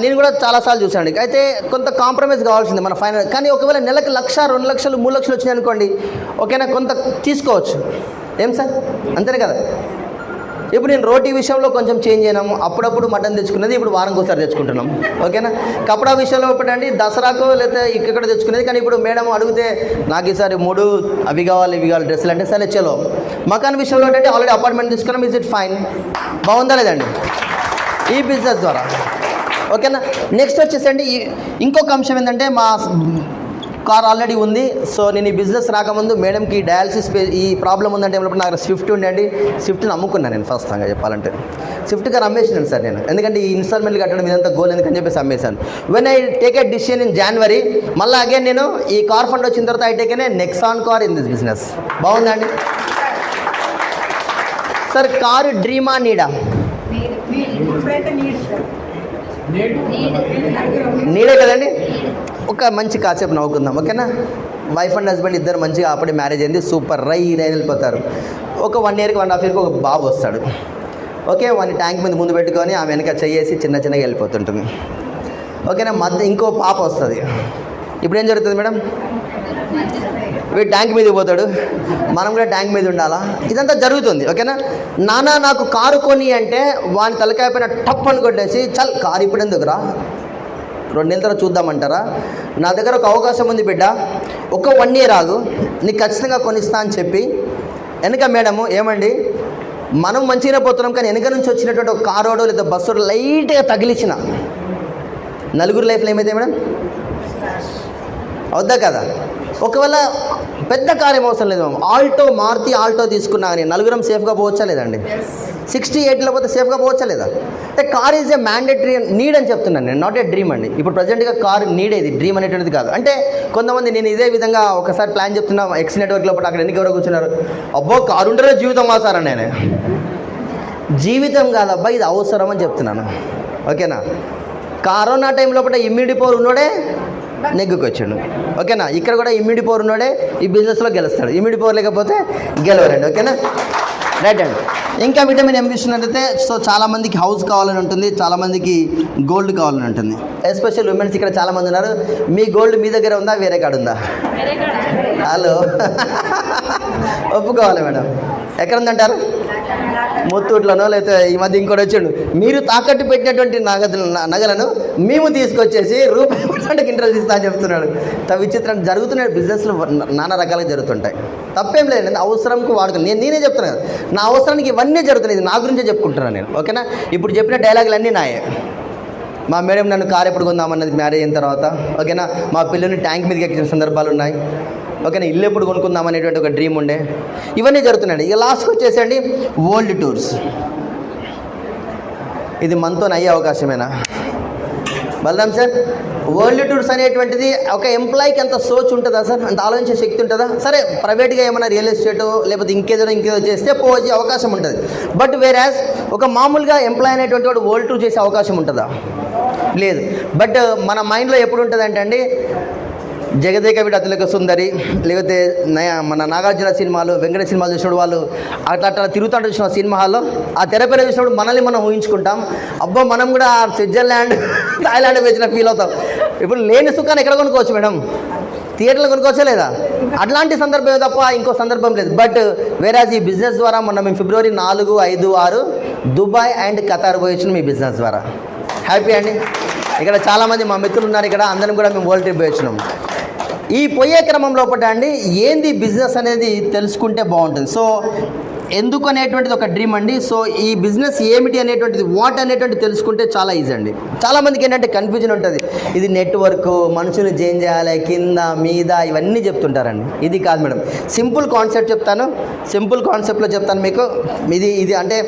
S1: నేను కూడా చాలాసార్లు చూసాను. అయితే కొంత కాంప్రమైజ్ కావాల్సింది మన ఫైనల్. కానీ ఒకవేళ నెలకు 1,00,000, 2 లక్షలు, 3 లక్షలు వచ్చినాయి అనుకోండి, ఓకేనా, కొంత తీసుకోవచ్చు. ఏం సార్, అంతేనే కదా? ఇప్పుడు నేను రోటీ విషయంలో కొంచెం చేంజ్ అయినాము. అప్పుడప్పుడు మటన్ తెచ్చుకునేది ఇప్పుడు వారంకి ఒకసారి తెచ్చుకుంటున్నాం. ఓకేనా, కపడా విషయంలో ఒకటండి దసరాకు లేదా ఇక్కడ తెచ్చుకునేది. కానీ ఇప్పుడు మేడం అడిగితే నాకు ఈసారి 3 అవి కావాలి ఇవి కావాలి డ్రెస్సులు అంటే సరే చలో. మకాన్ విషయంలో ఏంటంటే ఆల్రెడీ అపార్ట్మెంట్ తీసుకున్నాం. Is it fine? బాగుందా లేదండి ఈ బిజినెస్ ద్వారా? ఓకేనా, నెక్స్ట్ వచ్చేసండి ఇంకొక అంశం ఏంటంటే మా కార్ ఆల్రెడీ ఉంది. సో నేను ఈ బిజినెస్ రాకముందు మేడంకి డయాలసిస్ ఈ ప్రాబ్లం ఉందంటే ఏమన్నప్పుడు నాకు స్విఫ్ట్ ఉండండి, స్విఫ్ట్ని అమ్ముకున్నాను నేను ఫస్ట్గా చెప్పాలంటే. స్విఫ్ట్ కార్ అమ్మేసినాను సార్ నేను, ఎందుకంటే ఈ ఇన్స్టాల్మెంట్లు కట్టడం ఇదంతా గోల్ ఎందుకని చెప్పేసి అమ్మేశాను. When I take a decision in January, మళ్ళీ అగైన్ నేను ఈ కార్ ఫండ్ వచ్చిన తర్వాత I take a Nexon car in this business. బాగుందండి సార్? కారు డ్రీమా నీడా? నీడే కదండి. ఒక మంచి కాసేపు నవ్వుకుందాం, ఓకేనా? వైఫ్ అండ్ హస్బెండ్ ఇద్దరు మంచిగా అప్పుడే మ్యారేజ్ అయింది, సూపర్ రై వెళ్ళిపోతారు. ఒక 1 yearకి 1.5 yearకి ఒక బాబు వస్తాడు, ఓకే? వాడిని ట్యాంక్ మీద ముందు పెట్టుకొని ఆమె వెనక చెయ్యేసి చిన్నగా వెళ్ళిపోతుంటుంది, ఓకేనా? ఇంకో పాప వస్తుంది. ఇప్పుడు ఏం జరుగుతుంది మేడం? వీడు ట్యాంక్ మీదకి పోతాడు, మనం కూడా ట్యాంక్ మీద ఉండాలా? ఇదంతా జరుగుతుంది, ఓకేనా? నాన్న నాకు కారు కొని అంటే వాని తలకాయ పైన టప్ అని కొట్టేసి చల్ కారు ఇప్పుడు ఎందుకురా, 2 నెలల తర్వాత చూద్దామంటారా? నా దగ్గర ఒక అవకాశం ఉంది బిడ్డ, ఒక 1 year ఆగు, నీకు ఖచ్చితంగా కొనిస్తా అని చెప్పి వెనక మేడము ఏమండి మనం మంచిగానే పోతున్నాం, కానీ వెనక నుంచి వచ్చినటువంటి ఒక కారోడో లేదా బస్సు లైట్గా తగిలించిన నలుగురు లైఫ్లో ఏమైతే మేడం? అవుద్దా కదా? ఒకవేళ పెద్ద కార్యం అవసరం లేదు, ఆల్టో మారుతి ఆల్టో తీసుకున్నా కానీ నలుగురం సేఫ్గా పోవచ్చా లేదండి? 68లో పోతే సేఫ్గా పోవచ్చా లేదా? అంటే car is a mandatory need అని చెప్తున్నాను నేను, నాట్ ఏ డ్రీమ్ అండి. ఇప్పుడు ప్రజెంట్గా కార్ నీడేది, డ్రీమ్ అనేటువంటిది కాదు. అంటే కొంతమంది నేను ఇదే విధంగా ఒకసారి ప్లాన్ చెప్తున్నా ఎక్స్ నెట్వర్క్లో పాటు అక్కడ ఎన్ని ఎవరో కూర్చున్నారు, అబ్బో కారు ఉంటేనే జీవితం ఆసారా? నేను జీవితం కాదబ్బా, ఇది అవసరం అని చెప్తున్నాను, ఓకేనా? కరోనా టైంలో పాటు ఇమ్యూనిటీ పవర్ ఉన్నోడే నెగ్గుకొచ్చాడు, ఓకేనా? ఇక్కడ కూడా ఇమ్యూనిటీ పవర్ ఉన్నోడే ఈ బిజినెస్లో గెలుస్తాడు, ఇమ్యూనిటీ పవర్ లేకపోతే గెలవరండి, ఓకేనా? రైట్ అండి. ఇంకా విటమిన్ ఏం చూసినట్టయితే, సో చాలామందికి హౌస్ కావాలని ఉంటుంది, చాలామందికి గోల్డ్ కావాలని ఉంటుంది. ఎస్పెషల్ ఉమెన్స్ ఇక్కడ చాలామంది ఉన్నారు. మీ గోల్డ్ మీ దగ్గర ఉందా, వేరే కాడ ఉందా? హలో ఒప్పుకోవాలి మేడం. ఎక్కడ ఉందంటారు? ముత్తూట్లోనో లేకపోతే ఈ మధ్య ఇంకోటి వచ్చాడు, మీరు తాకట్టు పెట్టినటువంటి నగలను మేము తీసుకొచ్చేసి రూపాయి ఇంట్రెస్ట్ ఇస్తా అని చెప్తున్నాడు. విచిత్రం జరుగుతున్నాయి బిజినెస్లు, నానా రకాలుగా జరుగుతుంటాయి. తప్పేం లేదు, అవసరంకు వాడుతున్నాను నేనే చెప్తున్నాను కదా, నా అవసరానికి ఇవన్నీ జరుగుతున్నాయి, ఇది నా గురించే చెప్పుకుంటున్నాను నేను, ఓకేనా? ఇప్పుడు చెప్పిన డైలాగులు అన్నీ నాయే. మా మేడం నన్ను కారు ఎప్పుడు కొందామన్నది మ్యారేజ్ అయిన తర్వాత, ఓకేనా? మా పిల్లల్ని ట్యాంక్ మీదకి ఎక్కిన సందర్భాలు ఉన్నాయి, ఓకేనా? ఇల్లు ఎప్పుడు కొనుక్కుందాం అనేటువంటి ఒక డ్రీమ్ ఉండే. ఇవన్నీ జరుగుతున్నాయండి. ఇక లాస్ట్కి వచ్చేసండి వరల్డ్ టూర్స్. ఇది మనతో అయ్యే అవకాశమేనా బలరాం సార్? వరల్డ్ టూర్స్ అనేటువంటిది ఒక ఎంప్లాయీకి అంత సోచ్ ఉంటుందా సార్? అంత ఆలోచించే శక్తి ఉంటుందా? సరే ప్రైవేట్గా ఏమైనా రియల్ ఎస్టేట్ లేకపోతే ఇంకేదో చేస్తే పోయే అవకాశం ఉంటుంది. బట్ వేరాజ్ ఒక మామూలుగా ఎంప్లాయీ అనేటువంటి వాడు వరల్డ్ టూర్ చేసే అవకాశం ఉంటుందా? లేదు. బట్ మన మైండ్లో ఎప్పుడు ఉంటుంది అంటే అండి, జగదేక వీడు అతులక సుందరి, లేకపోతే మన నాగార్జున సినిమాలు, వెంకట సినిమాలు చూసినప్పుడు వాళ్ళు అట్లా తిరుగుతాడు చూసిన సినిమా హాల్లో, ఆ తెరపైన చూసినప్పుడు మనల్ని మనం ఊహించుకుంటాం, అబ్బా మనం కూడా స్విట్జర్లాండ్ థాయిలాండ్ వచ్చిన ఫీల్ అవుతాం. ఇప్పుడు లేని సుఖాన్ని ఎక్కడ కొనుక్కోవచ్చు మేడం? థియేటర్లో కొనుక్కోవచ్చా లేదా? అట్లాంటి సందర్భమే తప్ప ఇంకో సందర్భం లేదు. బట్ వేరాజ్ ఈ బిజినెస్ ద్వారా మొన్న మేము ఫిబ్రవరి 4, 5, 6 దుబాయ్ అండ్ ఖతార్ పోయి వచ్చినాం మీ బిజినెస్ ద్వారా. హ్యాపీ అండి. ఇక్కడ చాలామంది మా మిత్రులు ఉన్నారు, ఇక్కడ అందరం కూడా మేము వరల్డ్ ట్రిప్ పోయి వచ్చినాం. ఈ పోయే క్రమం లోపల అండి ఏంది బిజినెస్ అనేది తెలుసుకుంటే బాగుంటుంది. సో ఎందుకు అనేటువంటిది ఒక డ్రీమ్ అండి. సో ఈ బిజినెస్ ఏమిటి అనేటువంటిది, వాట్ అనేటువంటిది తెలుసుకుంటే చాలా ఈజీ అండి. చాలామందికి ఏంటంటే కన్ఫ్యూజన్ ఉంటుంది, ఇది నెట్వర్క్, మనుషులు చేంజ్ చేయాలి, కింద మీద ఇవన్నీ చెప్తుంటారండి. ఇది కాదు మేడం, సింపుల్ కాన్సెప్ట్ చెప్తాను, సింపుల్ కాన్సెప్ట్లో చెప్తాను మీకు. ఇది అంటే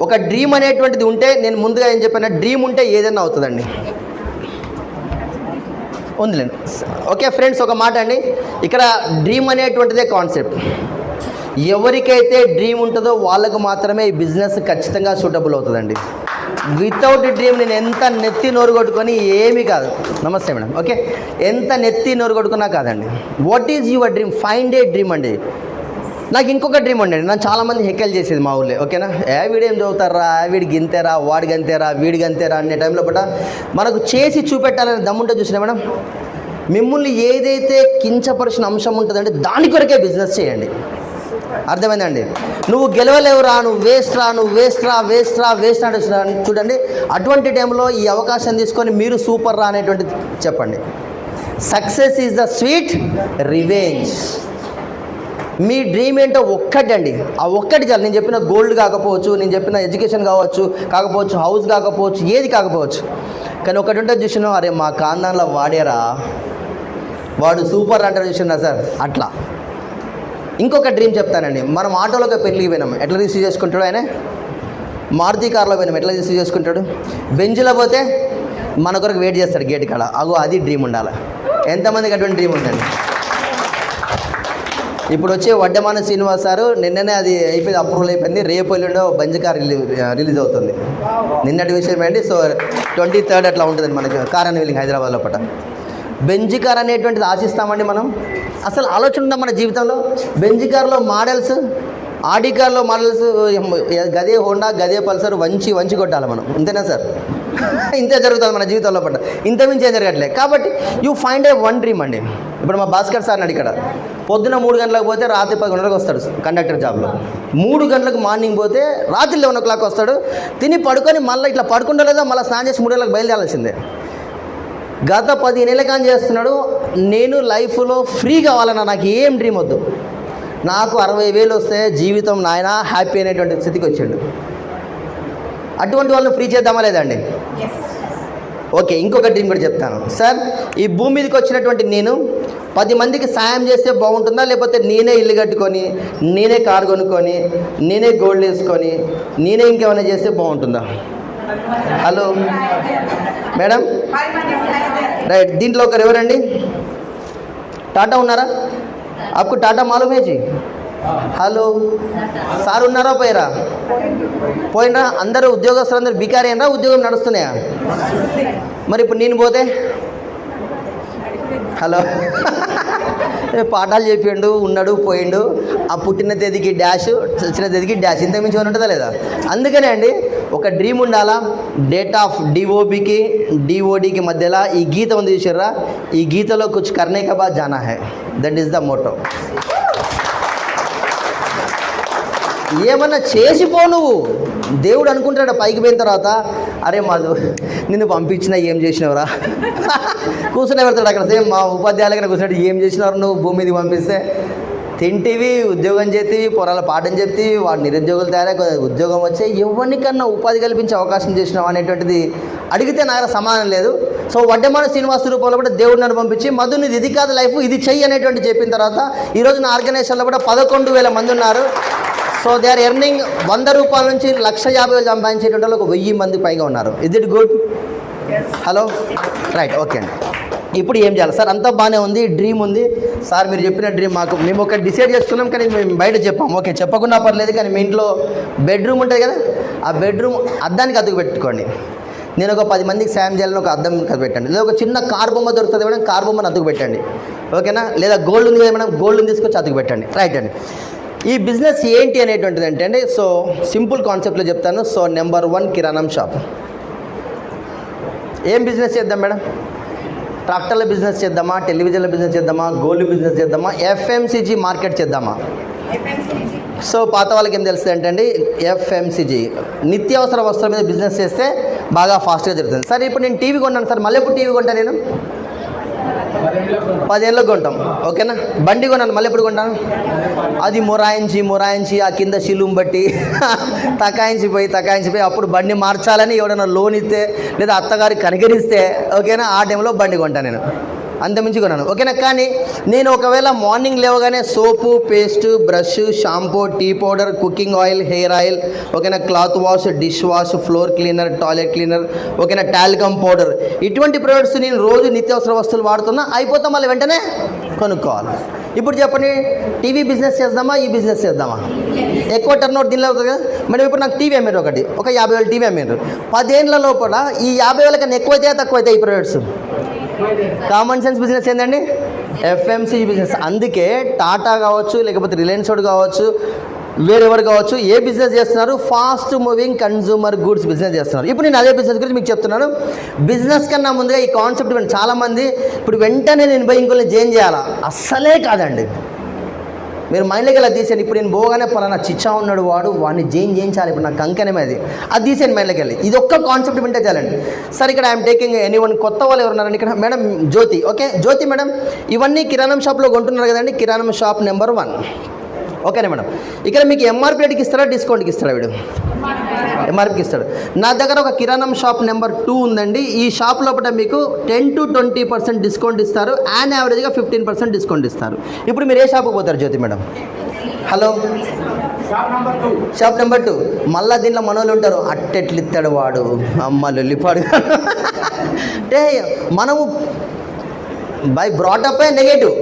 S1: ఒక డ్రీమ్ అనేటువంటిది ఉంటే, నేను ముందుగా ఏం చెప్పాను, డ్రీమ్ ఉంటే ఏదైనా అవుతుందండి. ఉందిలేండి. ఓకే ఫ్రెండ్స్, ఒక మాట అండి, ఇక్కడ డ్రీమ్ అనేటువంటిదే కాన్సెప్ట్. ఎవరికైతే డ్రీమ్ ఉంటుందో వాళ్ళకు మాత్రమే ఈ బిజినెస్ ఖచ్చితంగా సూటబుల్ అవుతుందండి. వితౌట్ డ్రీమ్ నేను ఎంత నెత్తి నోరు కొట్టుకొని ఏమీ కాదు. నమస్తే మేడం. ఓకే, ఎంత నెత్తి నోరు కొట్టుకున్నా కాదండి. What is your dream? Find a dream అండి. నాకు ఇంకొక డ్రీమ్ ఉండండి, నన్ను చాలామంది హెక్కలు చేసేది మా ఊళ్ళో, ఓకేనా? వీడేం చదువుతారా, వీడికి గింతేరా, వాడికి అంతేరా, వీడికి అంతేరా అనే టైంలో పట్ల మనకు చేసి చూపెట్టాలని దమ్ముంటే చూసినా మేడం, మిమ్మల్ని ఏదైతే కించపరిచిన అంశం ఉంటుందంటే దాని కొరకే బిజినెస్ చేయండి. అర్థమైందండి? నువ్వు గెలవలేవురా, నువ్వు వేస్ట్ అంటే చూడండి, అటువంటి టైంలో ఈ అవకాశం తీసుకొని మీరు సూపర్ రా అనేటువంటిది చెప్పండి. Success is the sweet revenge. Me dream ఏంటో ఒక్కటండి, ఆ ఒక్కటి చాలు. నేను చెప్పిన గోల్డ్ కాకపోవచ్చు, నేను చెప్పిన ఎడ్యుకేషన్ కాకపోవచ్చు, హౌస్ కాకపోవచ్చు, ఏది కాకపోవచ్చు, కానీ ఒకటి ఉంటుంది చూసినా, అరే మా కాందాన్లో వాడేరా, వాడు సూపర్ అంటారు చూసినా సార్ అట్లా. ఇంకొక డ్రీమ్ చెప్తానండి. మనం ఆటోలోకి పెళ్ళికి పోయినాం, ఎట్లా రిసీవ్ చేసుకుంటాడు ఆయన? మారుతి కార్లో పోయినాం, ఎట్లా రిసీవ్ చేసుకుంటాడు? బెంజ్లో పోతే మన కొరకు వెయిట్ చేస్తాడు గేట్ కాడ. అగో అది డ్రీమ్ ఉండాలి. ఎంతమందికి అటువంటి డ్రీమ్ ఉందండి? ఇప్పుడు వచ్చే వడ్డమాన శ్రీనివాస్ సారు నిన్ననే అది అయిపోయింది, అప్రూవల్ అయిపోయింది. రేపు ఎల్లుండో బంజ్ కార్ రిలీజ్ అవుతుంది. నిన్నటి విషయం ఏంటి? సో 23rd అట్లా ఉంటుంది మనకి కార్ అని వీలింగ్ హైదరాబాద్లో పట. బెంజ్ కార్ అనేటువంటిది ఆశిస్తామండి మనం? అసలు ఆలోచన ఉందా మన జీవితంలో? బెంజ్ కార్లో మోడల్స్, ఆడి కార్లో మోడల్స్, గదే హోండా, గదే పల్సర్ వంచి కొట్టాలి మనం. అంతేనా సార్? ఇంతే జరుగుతుంది మన జీవితంలో పట్ల, ఇంతమించి ఏం జరగట్లేదు. కాబట్టి you find a one dream అండి. ఇప్పుడు మా భాస్కర్ సార్ నాడు ఇక్కడ పొద్దున 3 గంటలకు పోతే రాత్రి 10 గంటలకు వస్తాడు కండక్టర్ జాబ్లో. 3 గంటలకు మార్నింగ్ పోతే రాత్రి 11 o'clock వస్తాడు. తిని పడుకొని మళ్ళీ ఇట్లా పడుకుంటలేదా మళ్ళీ స్నానం చేసి 3 గంటలకు బయలుదేరాల్సిందే. గత 15 ఏళ్ళ కానీ చేస్తున్నాడు. నేను లైఫ్లో ఫ్రీ కావాలన్నా, నాకు ఏం డ్రీమ్ వద్దు, నాకు 60,000 వస్తే జీవితం నాయన హ్యాపీ అనేటువంటి స్థితికి వచ్చాడు. అటువంటి వాళ్ళని ఫ్రీ చేద్దామా లేదండి? ఓకే, ఇంకొక డ్రీమ్ కూడా చెప్తాను సార్. ఈ భూమి మీదకి వచ్చినటువంటి నేను 10 మందికి సాయం చేస్తే బాగుంటుందా, లేకపోతే నేనే ఇల్లు కట్టుకొని, నేనే కారు కొనుక్కొని, నేనే గోల్డ్ వేసుకొని, నేనే ఇంకేమైనా చేస్తే బాగుంటుందా? Hello madam, right. దీంట్లో ఒకరు ఎవరండి? టాటా ఉన్నారా? आपको टाटा मालूम है जी? హలో సార్ ఉన్నారా? పోయినరా? అందరూ ఉద్యోగస్తులు అందరూ బికారీ అయినరా? ఉద్యోగం నడుస్తున్నాయా? మరి ఇప్పుడు నేను పోతే హలో పాఠాలు చెప్పిండు, ఉన్నాడు, పోయిండు. ఆ పుట్టిన తేదీకి డాష్, చచ్చిన తేదీకి డాష్, ఇంత మించి ఉంటుందా లేదా? అందుకనే అండి ఒక డ్రీమ్ ఉండాలా. డేట్ ఆఫ్ డిఓబికి డిఓడికి మధ్యలో ఈ గీత ఉంది చూసారా? ఈ గీతలో కుచ్ కర్నే కా బాద్ జానా హై, దట్ ఈస్ ద మోటో. ఏమన్నా చేసిపో నువ్వు. దేవుడు అనుకుంటాడు పైకి పోయిన తర్వాత, అరే మాధు నిన్ను పంపించినా ఏం చేసినవరా కూర్చునే పెడతాడు అక్కడ. సేమ్ మా ఉపాధ్యాయులకైనా కూర్చున్నాడు, ఏం చేసినవారు నువ్వు భూమి మీదకి పంపిస్తే? తింటివి, ఉద్యోగం చేతివి, పొరాల పాఠం చెప్తివి, వాడు నిరుద్యోగులు తయారై ఉద్యోగం వచ్చే ఎవరికన్నా ఉపాధి కల్పించే అవకాశం చేసినావు అనేటువంటిది అడిగితే నా దగ్గర సమాధానం లేదు. సో వడ్డమాన శ్రీనివాస రూపంలో కూడా దేవుడు నన్ను పంపించి మధు నీది ఇది కాదు లైఫ్, ఇది చెయ్యి అనేటువంటి చెప్పిన తర్వాత ఈరోజు నా ఆర్గనైజేషన్లో కూడా 11,000 మంది ఉన్నారు. సో దే ఆర్ ఎర్నింగ్ 100 రూపాయల నుంచి 1,50,000 సంపాదించేటువంటి వాళ్ళు 1000 మంది పైగా ఉన్నారు. Is it good? Hello right, okay అండి. ఇప్పుడు ఏం చేయాలి సార్? అంతా బాగానే ఉంది, డ్రీమ్ ఉంది సార్. మీరు చెప్పిన డ్రీమ్ మేము ఒకటి డిసైడ్ చేసుకున్నాం, కానీ మేము బయట చెప్పాం. ఓకే, చెప్పకుండా పర్లేదు, కానీ మీ ఇంట్లో బెడ్రూమ్ ఉంటుంది కదా, ఆ బెడ్రూమ్ అద్దానికి అతుకు పెట్టుకోండి. నేను ఒక 10 మందికి సాయం చేయాలని ఒక అద్దం పెట్టండి. లేదా ఒక చిన్న కార్ బొమ్మ దొరుకుతుంది మేడం, కార్ బొమ్మను అతుకు పెట్టండి. ఓకేనా? లేదా గోల్డ్ ఉంది కదా మేడం, గోల్డ్ని తీసుకొచ్చి అతుకు పెట్టండి. రైట్ అండి. ఈ బిజినెస్ ఏంటి అనేటువంటిది అంటే అండి, సో సింపుల్ కాన్సెప్ట్లో చెప్తాను. సో నెంబర్ 1 కిరాణం షాప్. ఏం బిజినెస్ చేద్దాం మేడం? ట్రాక్టర్ల బిజినెస్ చేద్దామా, టెలివిజన్ల బిజినెస్ చేద్దామా, గోల్డ్ బిజినెస్ చేద్దామా, ఎఫ్ఎంసీజీ మార్కెట్ చేద్దామా? సో పాత వాళ్ళకి ఏం తెలుస్తుంది అంటే అండి, ఎఫ్ఎంసీజీ నిత్యావసర వస్తువుల మీద బిజినెస్ చేస్తే బాగా ఫాస్ట్గా జరుగుతుంది. సరే ఇప్పుడు నేను టీవీ కొన్నాను సార్, మళ్ళీ ఎప్పుడు టీవీ కొంటాను నేను? 10 ఏళ్ళకి కొంటాం. ఓకేనా? బండి కొన్నాను, మళ్ళీ ఎప్పుడు కొంటాను? అది మొరాయించి ఆ కింద శిలుం బట్టి తకాయించిపోయి అప్పుడు బండి మార్చాలని ఎవడైనా లోన్ ఇస్తే లేదా అత్తగారి కనికరిస్తే, ఓకేనా, ఆ టైంలో బండి కొంటాను నేను. అంతమించి కొన్నాను. ఓకేనా? కానీ నేను ఒకవేళ మార్నింగ్ లేవగానే soap, paste, brush, shampoo, tea powder, cooking oil, hair oil, ఓకేనా, cloth wash, dish wash, floor cleaner, toilet cleaner, ఓకేనా, టాల్కమ్ పౌడర్, ఇటువంటి ప్రొడక్ట్స్ నేను రోజు నిత్యావసర వస్తువులు వాడుతున్నా. అయిపోతాం, మళ్ళీ వెంటనే కొనుక్కోవాలి. ఇప్పుడు చెప్పండి, టీవీ బిజినెస్ చేద్దామా, ఈ బిజినెస్ చేద్దామా? ఎక్కువ టర్న్ అవుట్ దీనిలో అవుతుంది కదా మేడం. ఇప్పుడు నాకు టీవీ అమ్మారు, ఒక 50,000 టీవీ అమ్మారు. 10 ఏళ్ళ లోపల ఈ 50,000 కన్నా ఎక్కువైతే తక్కువైతే ఈ ప్రొడక్ట్స్. కామన్ సెన్స్ బిజినెస్ ఏంటండి? FMCG business. అందుకే టాటా కావచ్చు, లేకపోతే రిలయన్స్ కావచ్చు, వేరెవరు కావచ్చు, ఏ బిజినెస్ చేస్తున్నారు? Fast moving consumer goods business చేస్తున్నారు. ఇప్పుడు నేను అదే బిజినెస్ గురించి మీకు చెప్తున్నాను. బిజినెస్ కన్నా ముందుగా ఈ కాన్సెప్ట్ చాలామంది ఇప్పుడు వెంటనే నేను పోయి ఇంకొన్ని జాయిన్ చేయాలా? అస్సలే కాదండి. మీరు మైండ్లోకి ఎలా తీసేయండి. ఇప్పుడు నేను పోగానే పలానా చిచ్చా ఉన్నాడు, వాడిని జాయిన్ చేయించాలి, ఇప్పుడు నాకు కంకణమే అది తీసేయండి మైండ్లోకి వెళ్ళి. ఇది ఒక్క కాన్సెప్ట్ వింటే చాలండి. సరే, ఇక్కడ ఐఎమ్ టేకింగ్ ఎనీవన్ కొత్త వాళ్ళు ఎవరున్నారండి ఇక్కడ? మేడం జ్యోతి. ఓకే జ్యోతి మేడం, ఇవన్నీ కిరాణం షాప్లో కొంటున్నారు కదండి. కిరాణం షాప్ నెంబర్ 1. ఓకేనా మేడం. ఇక్కడ మీకు ఎంఆర్పీ రేట్కి ఇస్తారా డిస్కౌంట్కి ఇస్తాడా వీడు? ఎంఆర్పీకి ఇస్తాడు. నా దగ్గర ఒక కిరాణం షాప్ నెంబర్ 2 ఉందండి. ఈ షాప్ లోపల మీకు 10 to 20% డిస్కౌంట్ ఇస్తారు. యాన్ యావరేజ్గా 15% డిస్కౌంట్ ఇస్తారు. ఇప్పుడు మీరు ఏ షాప్కి పోతారు జ్యోతి మేడం? Hello, shop number 2. మళ్ళీ దీంట్లో మనోళ్ళు ఉంటారు, అట్టెట్లు ఇస్తాడు వాడు, అమ్మ లొల్లిపాడు. అంటే మనము బై బ్రాటప్ నెగటివ్,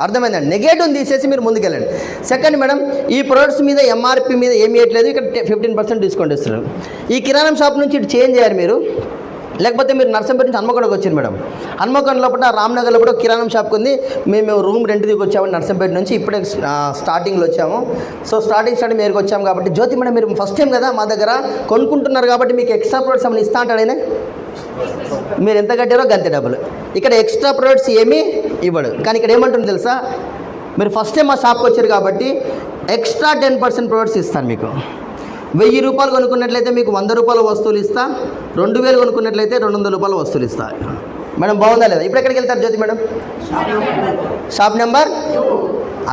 S1: అర్థమైందండి. నెగటివ్ తీసేసి మీరు ముందుకెళ్ళండి. సెకండ్ మేడం, ఈ ప్రొడక్ట్స్ మీద ఎంఆర్పి మీద ఏమి ఇవ్వట్లేదు, ఇక్కడ 15% డిస్కౌంట్ ఇస్తున్నారు. ఈ కిరాణం షాప్ నుంచి ఇటు చేంజ్ అయ్యారు మీరు, లేకపోతే మీరు నర్సంపేట నుంచి హన్మకొండకు వచ్చారు మేడం. హన్మకొండ లోపల రామ్నగర్లో కూడా కిరాణం షాప్కి ఉంది. మేము రూమ్ రెంట్ దిగి వచ్చాము నర్సంపేట నుంచి, ఇప్పుడే స్టార్టింగ్లో వచ్చాము. సో స్టార్టింగ్ మీరుకి వచ్చాము కాబట్టి జ్యోతి మేడం మీరు ఫస్ట్ టైం కదా మా దగ్గర కొనుక్కుంటున్నారు కాబట్టి మీకు ఎక్స్ట్రా ప్రొడక్ట్స్ ఏమైనా ఇస్తా అంటాడైనా, మీరు ఎంత కట్టారో గంతే డబ్బులు. ఇక్కడ ఎక్స్ట్రా ప్రొడక్ట్స్ ఏమీ ఇవ్వడు. కానీ ఇక్కడ ఏమంటుంది తెలుసా, మీరు ఫస్ట్ టైం మా షాప్కి వచ్చారు కాబట్టి ఎక్స్ట్రా 10% ప్రొడక్ట్స్ ఇస్తాను మీకు. 1000 రూపాయలు కొనుక్కున్నట్లయితే మీకు 100 రూపాయల వస్తువులు ఇస్తా, 2000 కొనుక్కున్నట్లయితే 200 రూపాయల వస్తువులు ఇస్తా. మేడం బాగుందా లేదా? ఇప్పుడు ఎక్కడికి వెళ్తారు జ్యోతి మేడం? Shop number 2.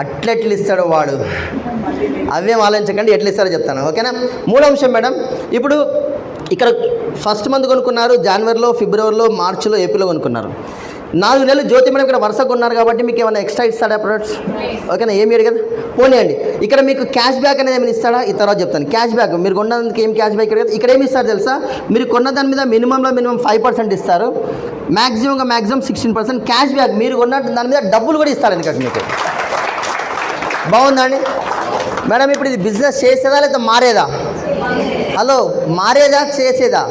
S1: అట్లెట్లు ఇస్తాడు వాడు, అవేం ఆలోచించకండి, ఎట్లా ఇస్తారో చెప్తాను. ఓకేనా. 3వ అంశం మేడం, ఇప్పుడు ఇక్కడ ఫస్ట్ మంత్ కొనుక్కున్నారు, జనవరిలో, ఫిబ్రవరిలో, మార్చిలో, ఏప్రిల్లో కొనుక్కున్నారు. 4 నెలలు జ్యోతి మేడం ఇక్కడ వరుసగా కొన్నారు కాబట్టి మీకు ఏమైనా ఎక్స్ట్రా ఇస్తాడా ప్రొడక్ట్స్? ఓకేనా, ఏమి ఇయ్యడు కదా, పోనీయండి. ఇక్కడ మీకు క్యాష్ బ్యాక్ అనేది ఏమైనా ఇస్తాడా? ఈ తర్వాత చెప్తాను. క్యాష్ బ్యాక్ మీరు కొన్నదానికి ఏం క్యాష్ బ్యాక్ ఇక్కడ ఏమి ఇస్తారు తెలుసా? మీరు కొన్న దాని మీద మినిమం 5% ఇస్తారు, మ్యాక్సిమం 16% క్యాష్ బ్యాక్. మీరు కొన్న దాని మీద డబ్బులు కూడా ఇస్తారు ఎందుకంటే మీకు. బాగుందా అండి మేడం? ఇప్పుడు ఇది బిజినెస్ చేసేదా లేదా మారేదా? హలో, మారేదా చేసేదా?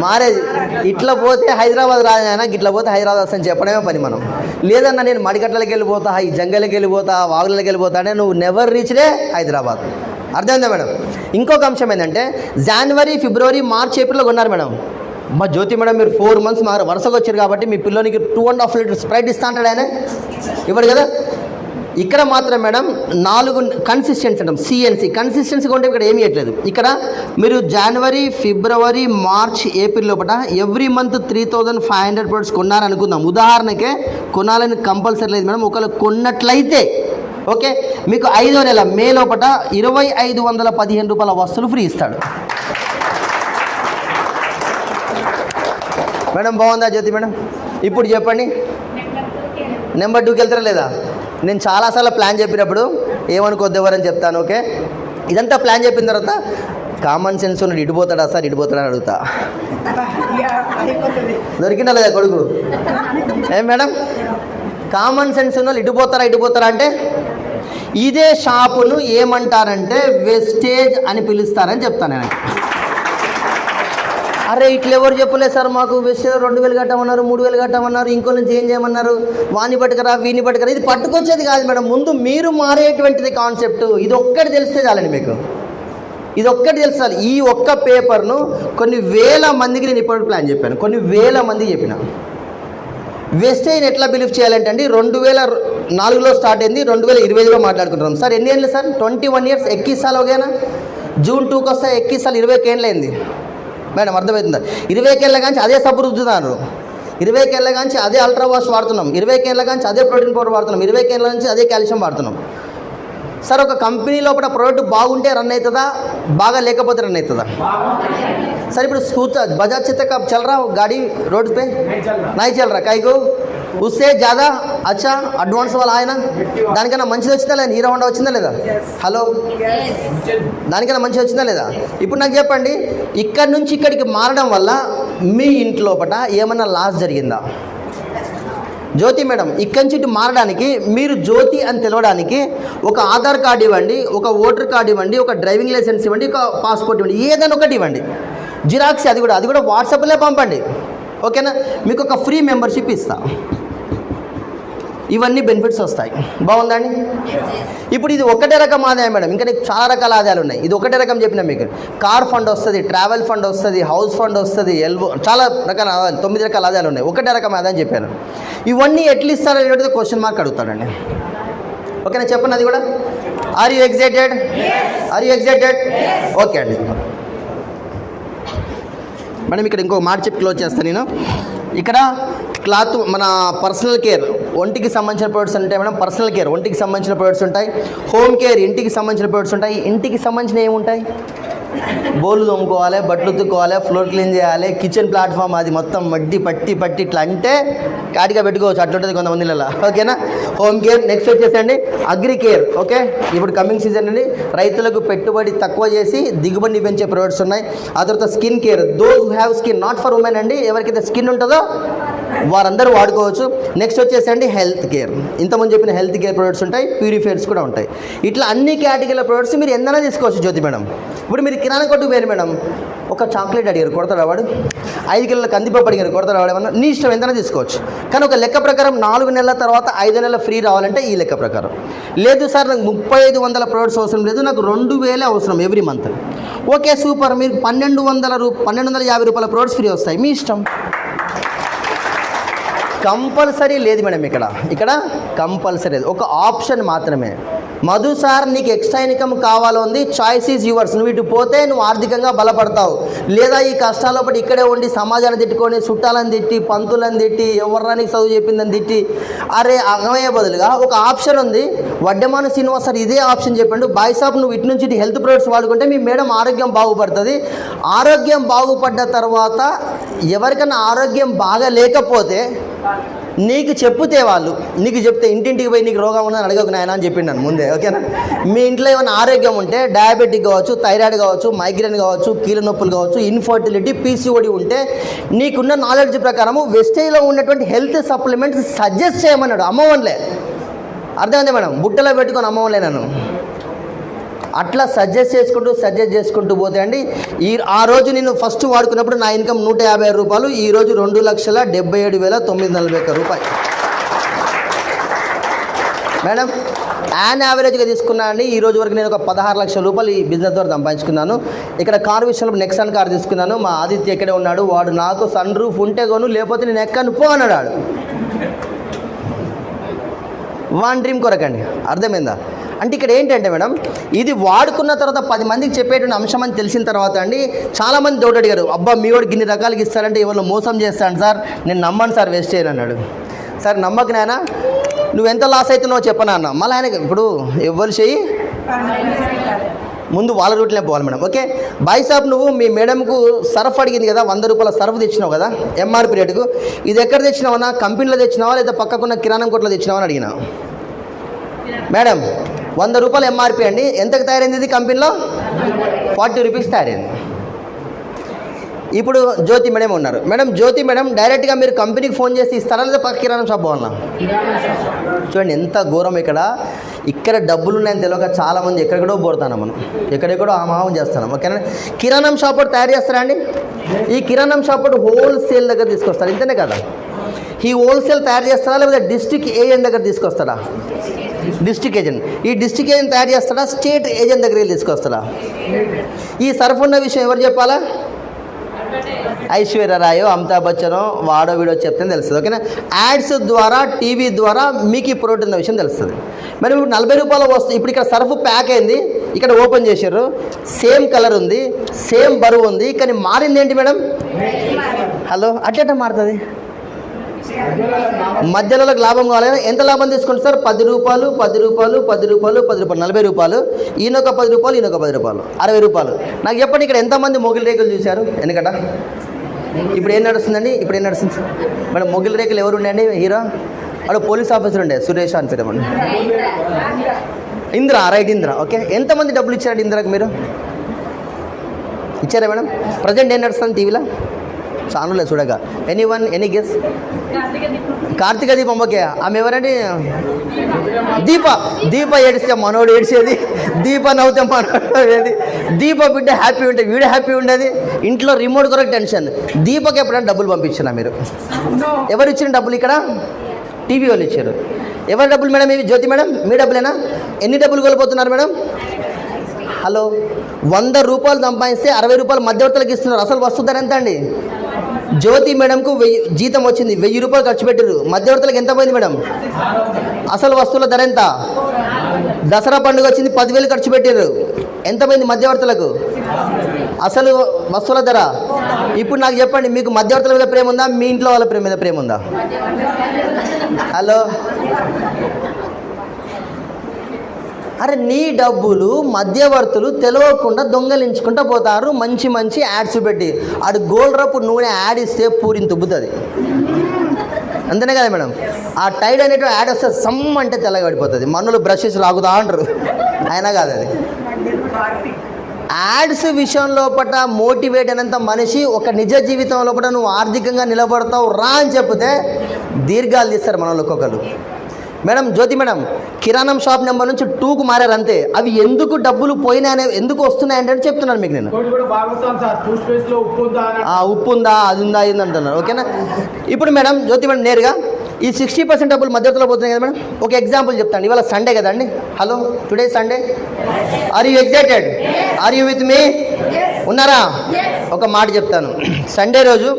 S1: మారేది. ఇట్లా పోతే హైదరాబాద్ రాజైనా, ఇట్లా పోతే హైదరాబాద్ వస్తాను చెప్పడమే పని మనం. లేదన్నా నేను మడికట్లకి వెళ్ళిపోతా, ఈ జంగల్కి వెళ్ళిపోతా, వాగులకి వెళ్ళిపోతా అంటే నువ్వు నెవర్ రీచ్డే హైదరాబాద్. అర్థమైందా మేడం? ఇంకొక అంశం ఏంటంటే జనవరి, ఫిబ్రవరి, మార్చ్, ఏప్రిల్లో కొన్నారు మేడం. మా జ్యోతి మేడం మీరు 4 months వరుసగా వచ్చారు కాబట్టి మీ పిల్లోనికి 2.5 లీటర్ స్ప్రైట్ ఇస్తా అంటాడు ఆయన, ఇవ్వడు కదా. ఇక్కడ మాత్రం మేడం 4 కన్సిస్టెన్సీ అంటాం, సిఎన్సి కన్సిస్టెన్సీ కొంటే ఇక్కడ ఏమీ ఇవ్వట్లేదు. ఇక్కడ మీరు జనవరి, ఫిబ్రవరి, మార్చ్, ఏప్రిల్ లోపల ఎవ్రీ మంత్ 3500 ప్రొడక్ట్స్ కొన్నారనుకుందాం. ఉదాహరణకే కొనాలని కంపల్సరీ లేదు మేడం. ఒకవేళ కొన్నట్లయితే ఓకే, మీకు 5వ నెల మే లోపల 2515 రూపాయల వస్తువులు ఫ్రీ ఇస్తాడు మేడం. బాగుందా జ్యోతి మేడం? ఇప్పుడు చెప్పండి, నెంబర్ 2కి వెళ్తారా లేదా? నేను చాలాసార్లు ప్లాన్ చెప్పినప్పుడు ఏమనుకోద్దు ఎవరని చెప్తాను. ఓకే, ఇదంతా ప్లాన్ చెప్పిన తర్వాత కామన్ సెన్స్ ఉన్నాడు, ఇడిపోతాడా సార్ ఇడిపోతాడా అని అడుగుతా. దొరికినా లేదా కొడుకు? ఏం మేడం, కామన్ సెన్స్ ఉన్న ఇడిపోతారా అంటే ఇదే షాపును ఏమంటారంటే వెస్టేజ్ అని పిలుస్తారని చెప్తాను నేను. అరే ఇట్లా ఎవరు చెప్పలేదు సార్ మాకు, వెస్టేజ్ 2000 కట్టమన్నారు, 3000 కట్టమన్నారు, ఇంకో నుంచి ఏం చేయమన్నారు, వాణి పట్టుకరా వీని పట్టుకరా. ఇది పట్టుకొచ్చేది కాదు మేడం, ముందు మీరు మారేటువంటిది కాన్సెప్ట్. ఇది ఒక్కటి తెలిస్తే చాలండి మీకు, ఇది ఒక్కటి తెలుసాలి. ఈ ఒక్క పేపర్ను కొన్ని వేల మందికి నేను ఇప్పుడు ప్లాన్ చెప్పాను, కొన్ని వేల మందికి చెప్పిన. వెస్టేజ్ ఎట్లా బిలీవ్ చేయాలంటే అండి 2004లో స్టార్ట్ అయింది, 2025లో మాట్లాడుకుంటున్నాం సార్. ఎన్ని ఏళ్ళు సార్? 21 years. 21 साल ఓకేనా? జూన్ 2కి వస్తే 21 साल 20 ఏళ్ళు అయింది మేడం. అర్థమవుతుందా? 20 ఏళ్ళ కానీ అదే సబ్బు రుద్దుతున్నారు, 20 ఏళ్ళ కానీ అదే అల్ట్రా వాష్ వాడుతున్నాం, 20 ఏళ్ళ కానీ అదే ప్రోటీన్ పౌడర్ వాడుతున్నాం, 20 ఏళ్ళ నుంచి అదే కాల్షియం వాడుతున్నాం. సార్ ఒక కంపెనీ లోపల ప్రోడక్ట్ బాగుంటే రన్ అవుతుందా, బాగా లేకపోతే రన్ అవుతుందా? सर ఇప్పుడు स्कूटर बजाज चेतक अब चल रहा हो गाड़ी रोड पे नहीं चल रहा काई को उससे ज़्यादा अच्छा అడ్వాన్స్ वाला आए ना దానికన్నా మంచిది వచ్చిందా లేదా? హీరో హోండా వచ్చిందా లేదా? హలో, దానికన్నా మంచిది వచ్చిందా లేదా? ఇప్పుడు నాకు చెప్పండి, ఇక్కడ నుంచి ఇక్కడికి మారడం వల్ల మీ ఇంట్లో లోపల ఏమన్నా లాస్ జరిగిందా? జ్యోతి మేడం ఇక్కడి నుంచి ఇటు మారడానికి మీరు జ్యోతి అని తెలవడానికి ఒక ఆధార్ కార్డు ఇవ్వండి, ఒక ఓటర్ కార్డు ఇవ్వండి, ఒక డ్రైవింగ్ లైసెన్స్ ఇవ్వండి, ఒక పాస్పోర్ట్ ఇవ్వండి, ఏదైనా ఒకటి ఇవ్వండి, జిరాక్స్. అది కూడా వాట్సాప్లో పంపండి. ఓకేనా? మీకు ఒక ఫ్రీ మెంబర్షిప్ ఇస్తా. ఇవన్నీ బెనిఫిట్స్ వస్తాయి. బాగుందండి? ఇప్పుడు ఇది ఒకటే రకం ఆదాయం మేడం, ఇంకా నీకు చాలా రకాల ఆదాయాలు ఉన్నాయి. ఇది ఒకటే రకం చెప్పినా మీకు. కార్ ఫండ్ వస్తుంది, ట్రావెల్ ఫండ్ వస్తుంది, హౌస్ ఫండ్ వస్తుంది, చాలా రకాల ఆదాయం, 9 రకాల ఆదాయాలు ఉన్నాయి. ఒకటే రకం ఆదాయం చెప్పాను. ఇవన్నీ ఎట్లా ఇస్తారనేది క్వశ్చన్ మార్క్ అడుగుతాడండి. ఓకేనా? చెప్పండి అది కూడా. Are you excited? Are you excited? Okay అండి మేడం. ఇక్కడ ఇంకో మాట చెప్పి క్లోజ్ చేస్తాను నేను. ఇక్కడ క్లాత్ మన పర్సనల్ కేర్ ఒంటికి సంబంధించిన ప్రొడక్ట్స్ ఉంటాయి మేడం. పర్సనల్ కేర్ ఒంటికి సంబంధించిన ప్రొడక్ట్స్ ఉంటాయి. హోమ్ కేర్ ఇంటికి సంబంధించిన ప్రొడక్ట్స్ ఉంటాయి. ఇంటికి సంబంధించిన ఏముంటాయి? బోళ్ళు తోముకోవాలి, బట్టలు ఉతుక్కోవాలి, ఫ్లోర్ క్లీన్ చేయాలి, కిచెన్ ప్లాట్ఫామ్ అది మొత్తం మడ్డి పట్టి ఇట్లా అంటే కాటిగా పెట్టుకోవచ్చు, అట్లుంటుంది కొంతమందిలో. ఓకేనా? Home care. నెక్స్ట్ వచ్చేసండి అగ్రి కేర్. ఓకే, ఇప్పుడు కమింగ్ సీజన్ అండి, రైతులకు పెట్టుబడి తక్కువ చేసి దిగుబడిని పెంచే ప్రొడక్ట్స్ ఉన్నాయి. ఆ తర్వాత skin care, those who have skin, not for women అండి, ఎవరికైతే స్కిన్ ఉంటుందో వారందరూ వాడుకోవచ్చు. నెక్స్ట్ వచ్చేసండి హెల్త్ కేర్, ఇంతకుముందు చెప్పిన హెల్త్ కేర్ ప్రొడక్ట్స్ ఉంటాయి, ప్యూరిఫైర్స్ కూడా ఉంటాయి. ఇట్లా అన్ని కేటగిరీల ప్రొడక్ట్స్ మీరు ఎంతైనా తీసుకోవచ్చు జ్యోతి మేడం. ఇప్పుడు మీరు కిరాణా కొట్టుకు పోయారు మేడం, ఒక చాక్లెట్ అడిగారు, కొడతాడు వాడు. 5 కిలోల కందిపప్పు అడిగారు, కొడతాడు వాడు. ఏమన్నా నీ ఇష్టం, ఎంతైనా తీసుకోవచ్చు. కానీ ఒక లెక్క ప్రకారం 4 నెలల తర్వాత 5 నెలల ఫ్రీ రావాలంటే ఈ లెక్క ప్రకారం. లేదు సార్ నాకు 3500 ప్రొడక్ట్స్ అవసరం లేదు, నాకు 2000 అవసరం ఎవ్రీ మంత్. ఓకే సూపర్, మీరు 1250 రూపాయల ప్రొడక్ట్స్ ఫ్రీ వస్తాయి, మీ ఇష్టం. కంపల్సరీ లేదు మేడం, ఇక్కడ కంపల్సరీ లేదు, ఒక ఆప్షన్ మాత్రమే. మధు సార్ నీకు ఎక్స్ట్రా ఇన్కమ్ కావాలంది, చాయిస్ ఈజ్ యువర్స్. నువ్వు ఇటు పోతే నువ్వు ఆర్థికంగా బలపడతావు, లేదా ఈ కష్టాల పట్టి ఇక్కడే ఉండి సమాజాన్ని తిట్టుకొని, చుట్టాలని తిట్టి, పంతులను తిట్టి, ఎవరానికి చదువు చెప్పిందని తిట్టి అరే అగమయ్యే బదులుగా ఒక ఆప్షన్ ఉంది. వడ్డెమాన శ్రీనివాస్ సార్ ఇదే ఆప్షన్ చెప్పండు, బాయ్ సాబ్ నువ్వు ఇటు నుంచి ఇటు హెల్త్ ప్రొడక్ట్స్ వాడుకుంటే మీ మేడం ఆరోగ్యం బాగుపడుతుంది. ఆరోగ్యం బాగుపడ్డ తర్వాత ఎవరికైనా ఆరోగ్యం బాగా లేకపోతే నీకు చెప్తే వాళ్ళు, నీకు చెప్తే ఇంటింటికి పోయి నీకు రోగం ఉందని అడగకు నాయన అని చెప్పిండాను ముందే. ఓకేనా? మీ ఇంట్లో ఏమైనా ఆరోగ్యం ఉంటే డయాబెటిక్ కావచ్చు, థైరాయిడ్ కావచ్చు, మైగ్రేన్ కావచ్చు, కీళ్ళ నొప్పులు కావచ్చు, ఇన్ఫర్టిలిటీ, పీసీఓడి ఉంటే నీకున్న నాలెడ్జ్ ప్రకారము వెస్టేజ్లో ఉన్నటువంటి హెల్త్ సప్లిమెంట్స్ సజెస్ట్ చేయమన్నాడు. అమ్మవన్లే, అర్థమైంది మేడం, బుట్టలో పెట్టుకొని అమ్మవన్లే నన్ను. అట్లా సజెస్ట్ చేసుకుంటూ పోతే అండి, ఆ రోజు నేను ఫస్ట్ వాడుకున్నప్పుడు నా ఇన్కమ్ 150 రూపాయలు, ఈరోజు 2,77,941 రూపాయలు మేడం. యావరేజ్గా తీసుకున్నా అండి, ఈ రోజు వరకు నేను ఒక 16 లక్షల రూపాయలు ఈ బిజినెస్ ద్వారా సంపాదించుకున్నాను. ఇక్కడ కార్ విషయంలో నెక్సాన్ కార్ తీసుకున్నాను. మా ఆదిత్య ఇక్కడే ఉన్నాడు, వాడు నాకు సన్ రూఫ్ ఉంటే కొను, లేకపోతే నేను ఎక్కను పో అన్నాడు. వాన్ డ్రీమ్ కొరకండి, అర్థమైందా? అంటే ఇక్కడ ఏంటంటే మేడం, ఇది వాడుకున్న తర్వాత 10 మందికి చెప్పేటువంటి అంశం అని తెలిసిన తర్వాత అండి, చాలామంది డౌట్ అడిగారు, అబ్బా మీ వాడికి ఇన్ని రకాలకి ఇస్తారంటే ఎవరు మోసం చేస్తాను సార్, నేను నమ్మను సార్, వేస్ట్ చేయను అన్నాడు. సార్ నమ్మకు నాయన, నువ్వు ఎంత లాస్ అవుతున్నావో చెప్పనా అన్న. మళ్ళీ ఆయనకి ఇప్పుడు ఎవరు చెయ్యి ముందు వాళ్ళ రూట్లే పోవాలి మేడం. ఓకే బాయ్ సాబ్, నువ్వు మీ మేడంకు సర్ఫ్ అడిగింది కదా, 100 రూపాయల సర్ఫ్ తెచ్చినావు కదా ఎంఆర్పి రేటుకు, ఇది ఎక్కడ తెచ్చినావన్నా, కంపెనీలో తెచ్చినావా లేదా పక్కకున్న కిరాణం కొట్లో తెచ్చినావా అని అడిగినా. మేడం 100 రూపాయలు ఎంఆర్పి అండి, ఎంతకు తయారైంది ఇది కంపెనీలో? 40 రూపీస్ తయారైంది. ఇప్పుడు జ్యోతి మేడం ఉన్నారు. మేడం జ్యోతి మేడం డైరెక్ట్గా మీరు కంపెనీకి ఫోన్ చేసి ఇస్తారా లేదా పక్క కిరాణం షాప్ పోవాలన్నా? చూడండి ఎంత ఘోరం. ఇక్కడ డబ్బులు ఉన్నాయని తెలియక చాలామంది ఎక్కడెక్కడో పోతాను, మనం ఎక్కడెక్కడో ఆమాహం చేస్తున్నాం. ఓకేనా? కిరాణం షాప్ తయారు చేస్తారా అండి? ఈ కిరాణం షాప్ హోల్సేల్ దగ్గర తీసుకొస్తారు, ఇంతనే కదా? ఈ హోల్సేల్ తయారు చేస్తారా లేదా డిస్ట్రిక్ట్ ఏజెంట్ దగ్గర తీసుకొస్తారా? District agent. ఈ డిస్ట్రిక్ట్ ఏజెంట్ తయారు చేస్తాడా, స్టేట్ ఏజెంట్ దగ్గరికి తీసుకొస్తాడా? ఈ సర్ఫ్ ఉన్న విషయం ఎవరు చెప్పాలా? ఐశ్వర్య రాయో, అమితాబ్ బచ్చనో, వాడో వీడో చెప్తే తెలుస్తుంది. ఓకేనా? యాడ్స్ ద్వారా, టీవీ ద్వారా మీకు ఈ ప్రోడక్ట్ ఉన్న విషయం తెలుస్తుంది. మరి ఇప్పుడు 40 రూపాయలు వస్తుంది. ఇప్పుడు ఇక్కడ సర్ఫ్ ప్యాక్ అయింది, ఇక్కడ ఓపెన్ చేశారు, సేమ్ కలర్ ఉంది, సేమ్ బరువు ఉంది, కానీ మారింది ఏంటి మేడం? హలో, అట్లా మారుతుంది. మధ్యలో లాభం కావాలి. ఎంత లాభం తీసుకోండి సార్? 10 రూపాయలు 10 రూపాయలు 10 రూపాయలు 10 రూపాయలు 40 రూపాయలు, ఈయనొక 10 రూపాయలు, ఈయనొక 10 రూపాయలు, 60 రూపాయలు. నాకు చెప్పండి, ఇక్కడ ఎంతమంది మొగిలి రేకులు చూశారు? ఎందుకంట ఇప్పుడు ఏం నడుస్తుందండి? ఇప్పుడు ఏం నడుస్తుంది మేడం? మొగిలి రేకులు ఎవరు ఉండండి? హీరో వాడు పోలీస్ ఆఫీసర్ ఉండే, సురేష్ అని పేరు. ఇంద్ర, రైట్, ఇంద్ర. ఓకే, ఎంతమంది డబ్బులు ఇచ్చారండి ఇంద్రకు? మీరు ఇచ్చారా మేడం? ప్రజెంట్ ఏం నడుస్తుంది టీవీలో? ఛానల్లో చూడగా ఎనీ గెస్? కార్తీక దీపం. ఓకే, ఆమె ఎవరండి? దీప ఏడిస్తే మనోడు ఏడిచేది, దీప నవ్వుతే మనోడు ఏది, దీప బిడ్డ హ్యాపీ ఉంటే వీడు హ్యాపీ ఉండేది. ఇంట్లో రిమోట్ కొరకు టెన్షన్. దీపకి ఎప్పుడైనా డబ్బులు పంపించినా మీరు? ఎవరు ఇచ్చిన డబ్బులు? ఇక్కడ టీవీ వాళ్ళు ఇచ్చారు. ఎవరి డబ్బులు మేడం ఇవి? జ్యోతి మేడం మీ డబ్బులేనా? ఎన్ని డబ్బులు కోల్పోతున్నారు మేడం? హలో, 100 రూపాయలు సంపాదిస్తే 60 రూపాయలు మధ్యవర్తులకు ఇస్తున్నారు. అసలు వస్తుందని ఎంత అండి? జ్యోతి మేడంకు 1000 జీతం వచ్చింది, 1000 రూపాయలు ఖర్చు పెట్టారు. మధ్యవర్తులకు ఎంత పోయింది మేడం? అసలు వస్తువుల ధర ఎంత? దసరా పండుగ వచ్చింది, 10,000 ఖర్చు పెట్టారు. ఎంత పోయింది మధ్యవర్తులకు? అసలు వస్తువుల ధర. ఇప్పుడు నాకు చెప్పండి, మీకు మధ్యవర్తుల మీద ప్రేమ ఉందా, మీ ఇంట్లో వాళ్ళ ప్రేమ మీద ప్రేమ ఉందా? హలో, అరే నీ డబ్బులు మధ్యవర్తులు తెలియకుండా దొంగలించుకుంటూ పోతారు. మంచి మంచి యాడ్స్ పెట్టి అడు గోల్డ్ రప్పు నూనె యాడ్ ఇస్తే పూరిని తుబ్బుతుంది. అంతేనే కదా మేడం? ఆ టైడ్ అనేటువంటి యాడ్ వస్తే సమ్ అంటే తెల్లగా పడిపోతుంది. మనులు బ్రషెస్ లాగుతా అంటారు, అయినా కాదు అది. యాడ్స్ విషయం లోపల మోటివేట్ అయినంత మనిషి ఒక నిజ జీవితం లోపల నువ్వు ఆర్థికంగా నిలబడతావు రా అని చెప్తే దీర్ఘాలు తీస్తారు మనలో ఒక్కొక్కరు. మేడం జ్యోతి మేడం కిరాణం షాప్ నెంబర్ నుంచి 2కు మారారు అంతే. అవి ఎందుకు డబ్బులు పోయినాయనే ఎందుకు వస్తున్నాయంటే చెప్తున్నాను మీకు నేను. ఉప్పు ఉందా, అది ఉందా, ఇది అంటున్నారు. ఓకేనా? ఇప్పుడు మేడం జ్యోతి మేడం నేరుగా ఈ 60% డబ్బులు మధ్యలో పోతున్నాయి కదా మేడం. ఒక ఎగ్జాంపుల్ చెప్తాను. ఇవాళ సండే కదండి. Hello, today Sunday. Are you excited? Are you with me? ఉన్నారా? ఒక మాట చెప్తాను. సండే రోజు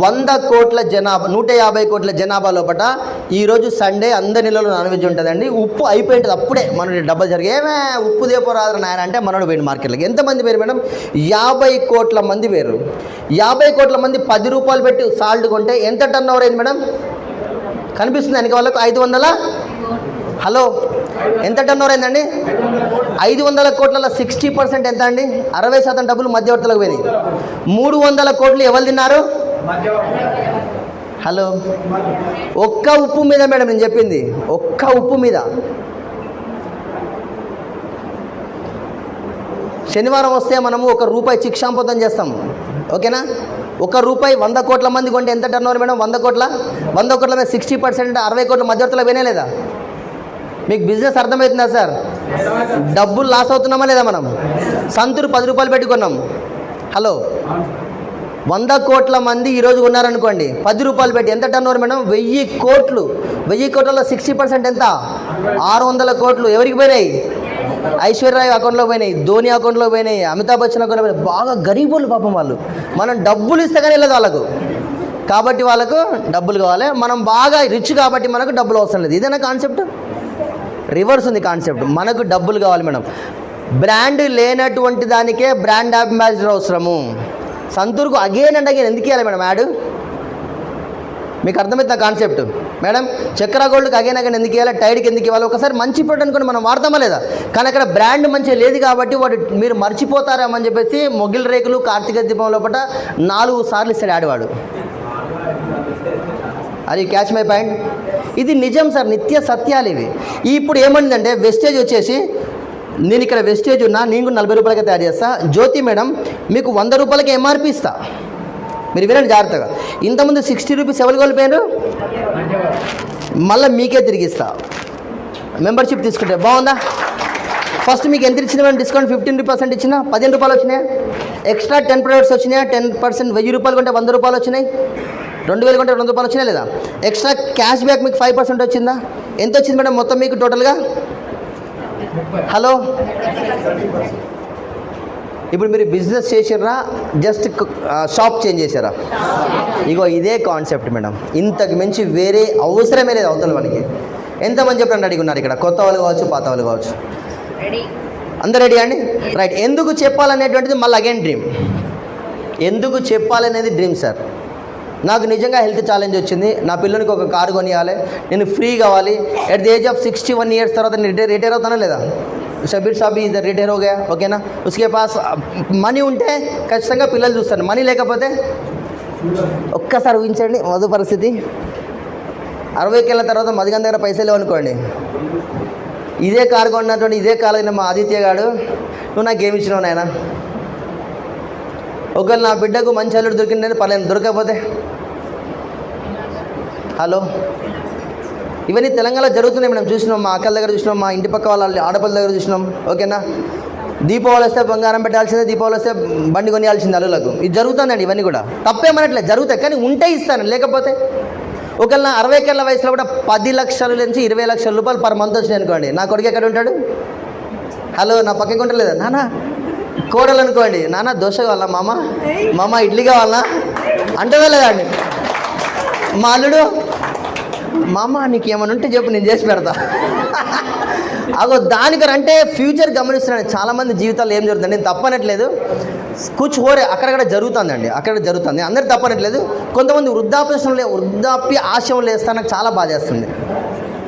S1: 100 కోట్ల జనాభా, 150 కోట్ల జనాభా లోపల ఈరోజు సండే అందరి నెలలో నాన్ వెజ్ ఉంటుందండి. ఉప్పు అయిపోయింటుంది అప్పుడే. మన డబ్బా జరిగి ఏమే ఉప్పు దేపోరాదు నాయన అంటే మనోడు పోయింది మార్కెట్లోకి. ఎంతమంది పేరు మేడం? 50 కోట్ల మంది పేరు. 50 కోట్ల మంది 10 రూపాయలు పెట్టి సాల్ట్ కొంటే ఎంత టర్న్ ఓవర్ అయింది మేడం? కనిపిస్తుంది వెనక వాళ్ళకు 500. హలో, ఎంత టర్న్ ఓవర్ అయిందండి? 500 కోట్లలో 60% ఎంత అండి? 60% డబ్బులు మధ్యవర్తులకు పోయినాయి. 300 కోట్లు ఎవరు తిన్నారు? హలో, ఒక్క ఉప్పు మీద మేడం నేను చెప్పింది, ఒక్క ఉప్పు మీద. శనివారం వస్తే మనము ₹1 చిక్షాంపతం చేస్తాం. ఓకేనా? ₹1 100 కోట్ల మంది కొంటే ఎంత టర్న్ ఓవర్ మేడం? 100 కోట్ల మీద 60% 60 కోట్ల మధ్యవర్తులకు పోయినా లేదా? మీకు బిజినెస్ అర్థమవుతుందా సార్? డబ్బులు లాస్ అవుతున్నామా లేదా? మనం సంతూరు 10 రూపాయలు పెట్టుకున్నాం. హలో, 100 కోట్ల మంది ఈరోజు ఉన్నారనుకోండి, 10 రూపాయలు పెట్టి ఎంత టర్న్ ఓవర్ మేడం? 1000 కోట్లు. 1000 కోట్లలో 60% ఎంత? 600 కోట్లు. ఎవరికి పోయినాయి? ఐశ్వర్యరాయ్ అకౌంట్లో పోయినాయి, ధోని అకౌంట్లో పోయినాయి, అమితాబ్ బచ్చన్ అకౌంట్లో పోయినాయి. బాగా గరీబులు పాపం వాళ్ళు. మనం డబ్బులు ఇస్తే కానీ వెళ్ళదు వాళ్ళకు. కాబట్టి వాళ్ళకు డబ్బులు కావాలి. మనం బాగా రిచ్ కాబట్టి మనకు డబ్బులు అవసరం లేదు. ఇదేనా కాన్సెప్ట్? రివర్స్ ఉంది కాన్సెప్ట్. మనకు డబ్బులు కావాలి మేడం. బ్రాండ్ లేనటువంటి దానికే బ్రాండ్ అంబాసిడర్ అవసరము. సంతూర్కు అగైన్ అండ్ అగైన్ ఎందుకు ఇవ్వాలి మేడం యాడ్? మీకు అర్థమవుతుంది కాన్సెప్ట్ మేడం? చక్ర గోల్డ్కి అగైన్ అగైన్ ఎందుకు ఇవ్వాలి? టైడ్కి ఎందుకు ఇవ్వాలి? ఒకసారి మంచి ప్రోడక్ట్ అనుకోండి, మనం వాడతామా లేదా? కానీ అక్కడ బ్రాండ్ మంచిగా లేదు కాబట్టి వాడు మీరు మర్చిపోతారేమని చెప్పేసి మొగిల్ రేకులు కార్తీక దీపం లోపల 4 సార్లు ఇస్తాడు యాడ్ వాడు. అది క్యాచ్ మై పాయింట్. ఇది నిజం సార్, నిత్య సత్యాలు ఇవి. ఇప్పుడు ఏమంటుందంటే వెస్టేజ్ వచ్చేసి, నేను ఇక్కడ వెస్టేజ్ ఉన్నా, నేను 40 రూపాయలకి తయారు చేస్తా. జ్యోతి మేడం మీకు 100 రూపాయలకి ఎంఆర్పి ఇస్తా. మీరు వినండి జాగ్రత్తగా. ఇంతకుముందు 60 రూపీస్ ఎవరు కోల్పోయారు? మళ్ళీ మీకే తిరిగి ఇస్తా. మెంబర్షిప్ తీసుకుంటే బాగుందా? ఫస్ట్ మీకు ఎంత ఇచ్చిన మేడం డిస్కౌంట్? 15% ఇచ్చిన 15 రూపాయలు వచ్చినాయి. ఎక్స్ట్రా 10 ప్రొడక్ట్స్ వచ్చినాయి. 10% 1000 రూపాయలు కొంటే 100 రూపాయలు వచ్చినాయి. 2000 కొంటే 200 రూపాయలు వచ్చినాయి లేదా? ఎక్స్ట్రా క్యాష్ బ్యాక్ మీకు 5% వచ్చిందా? ఎంత వచ్చింది మేడం మొత్తం మీకు టోటల్గా? హలో, ఇప్పుడు మీరు బిజినెస్ చేసారా, జస్ట్ షాప్ చేంజ్ చేశారా? ఇగో ఇదే కాన్సెప్ట్ మేడం. ఇంతకు మించి వేరే అవసరమే లేదు అవతల మనకి. ఎంతమంది చెప్పండి అడిగున్నారు ఇక్కడ? కొత్త వాళ్ళు కావచ్చు, పాత వాళ్ళు కావచ్చు. అందరు రెడీ అండి? రైట్. ఎందుకు చెప్పాలనేటువంటిది మళ్ళీ అగైన్ డ్రీమ్. ఎందుకు చెప్పాలనేది డ్రీమ్ సార్. నాకు నిజంగా హెల్త్ ఛాలెంజ్ వచ్చింది. నా పిల్లలకి ఒక కారు కొనియాలి, నేను ఫ్రీ కావాలి. At the age of 61 years తర్వాత నేను రిటైర్ అవుతానా లేదా? షబీర్ సాబీ ఇద్దరు రిటైర్ హోగా. ఓకేనా? ఉస్కే పాస్ మనీ ఉంటే ఖచ్చితంగా పిల్లలు చూస్తాను. మనీ లేకపోతే ఒక్కసారి ఊహించండి మధు పరిస్థితి. 60కి వెళ్ళిన తర్వాత మధుగన్ దగ్గర పైసలు లేవనుకోండి, ఇదే కారు కొన్నటువంటి ఇదే కారు మా ఆదిత్య గాడు, నువ్వు నాకు ఏమి ఇచ్చినావు నాయన? ఒకవేళ నా బిడ్డకు మంచి అల్లుడు దొరికిందని పర్లేదు, దొరకకపోతే? హలో, ఇవన్నీ తెలంగాణలో జరుగుతున్నాయి. మనం చూసినాం, మా అక్కల దగ్గర చూసినాం, మా ఇంటి పక్క వాళ్ళ ఆడపల్ల దగ్గర చూసినాం. ఓకేనా? దీపావళి వస్తే బంగారం పెట్టాల్సిందే, దీపావళి వస్తే బండి కొనియాల్సింది అల్లులకు. ఇది జరుగుతుందండి. ఇవన్నీ కూడా తప్పేమనట్లేదు, జరుగుతాయి. కానీ ఉంటే ఇస్తాను, లేకపోతే ఒకవేళ నా 60 ఏళ్ళ వయసులో కూడా 10 లక్షల నుంచి 20 లక్షల రూపాయలు పర్ మంత్ వచ్చినాయి అనుకోండి, నా కొడుకు ఎక్కడ ఉంటాడు? హలో, నా పక్కకి ఉండలేదా? నాన్న కోడలు అనుకోండి, నాన్న దోశ కావాలా, మామ ఇడ్లీ కావాలా అంటదా లేదా అండి? మా అల్లుడు, మామ నీకు ఏమైనా ఉంటే చెప్పు, నేను చేసి పెడతా. అగో దానికంటే ఫ్యూచర్ గమనిస్తున్నాను. చాలామంది జీవితాలు ఏం జరుగుతుంది, నేను తప్పనట్లేదు, కూర్చోరే అక్కడక్కడ జరుగుతుందండి, అక్కడ జరుగుతుంది, అందరు తప్పనట్లేదు. కొంతమంది వృద్ధాప్య ఆశయం లేస్తా నాకు చాలా బాధ చేస్తుంది.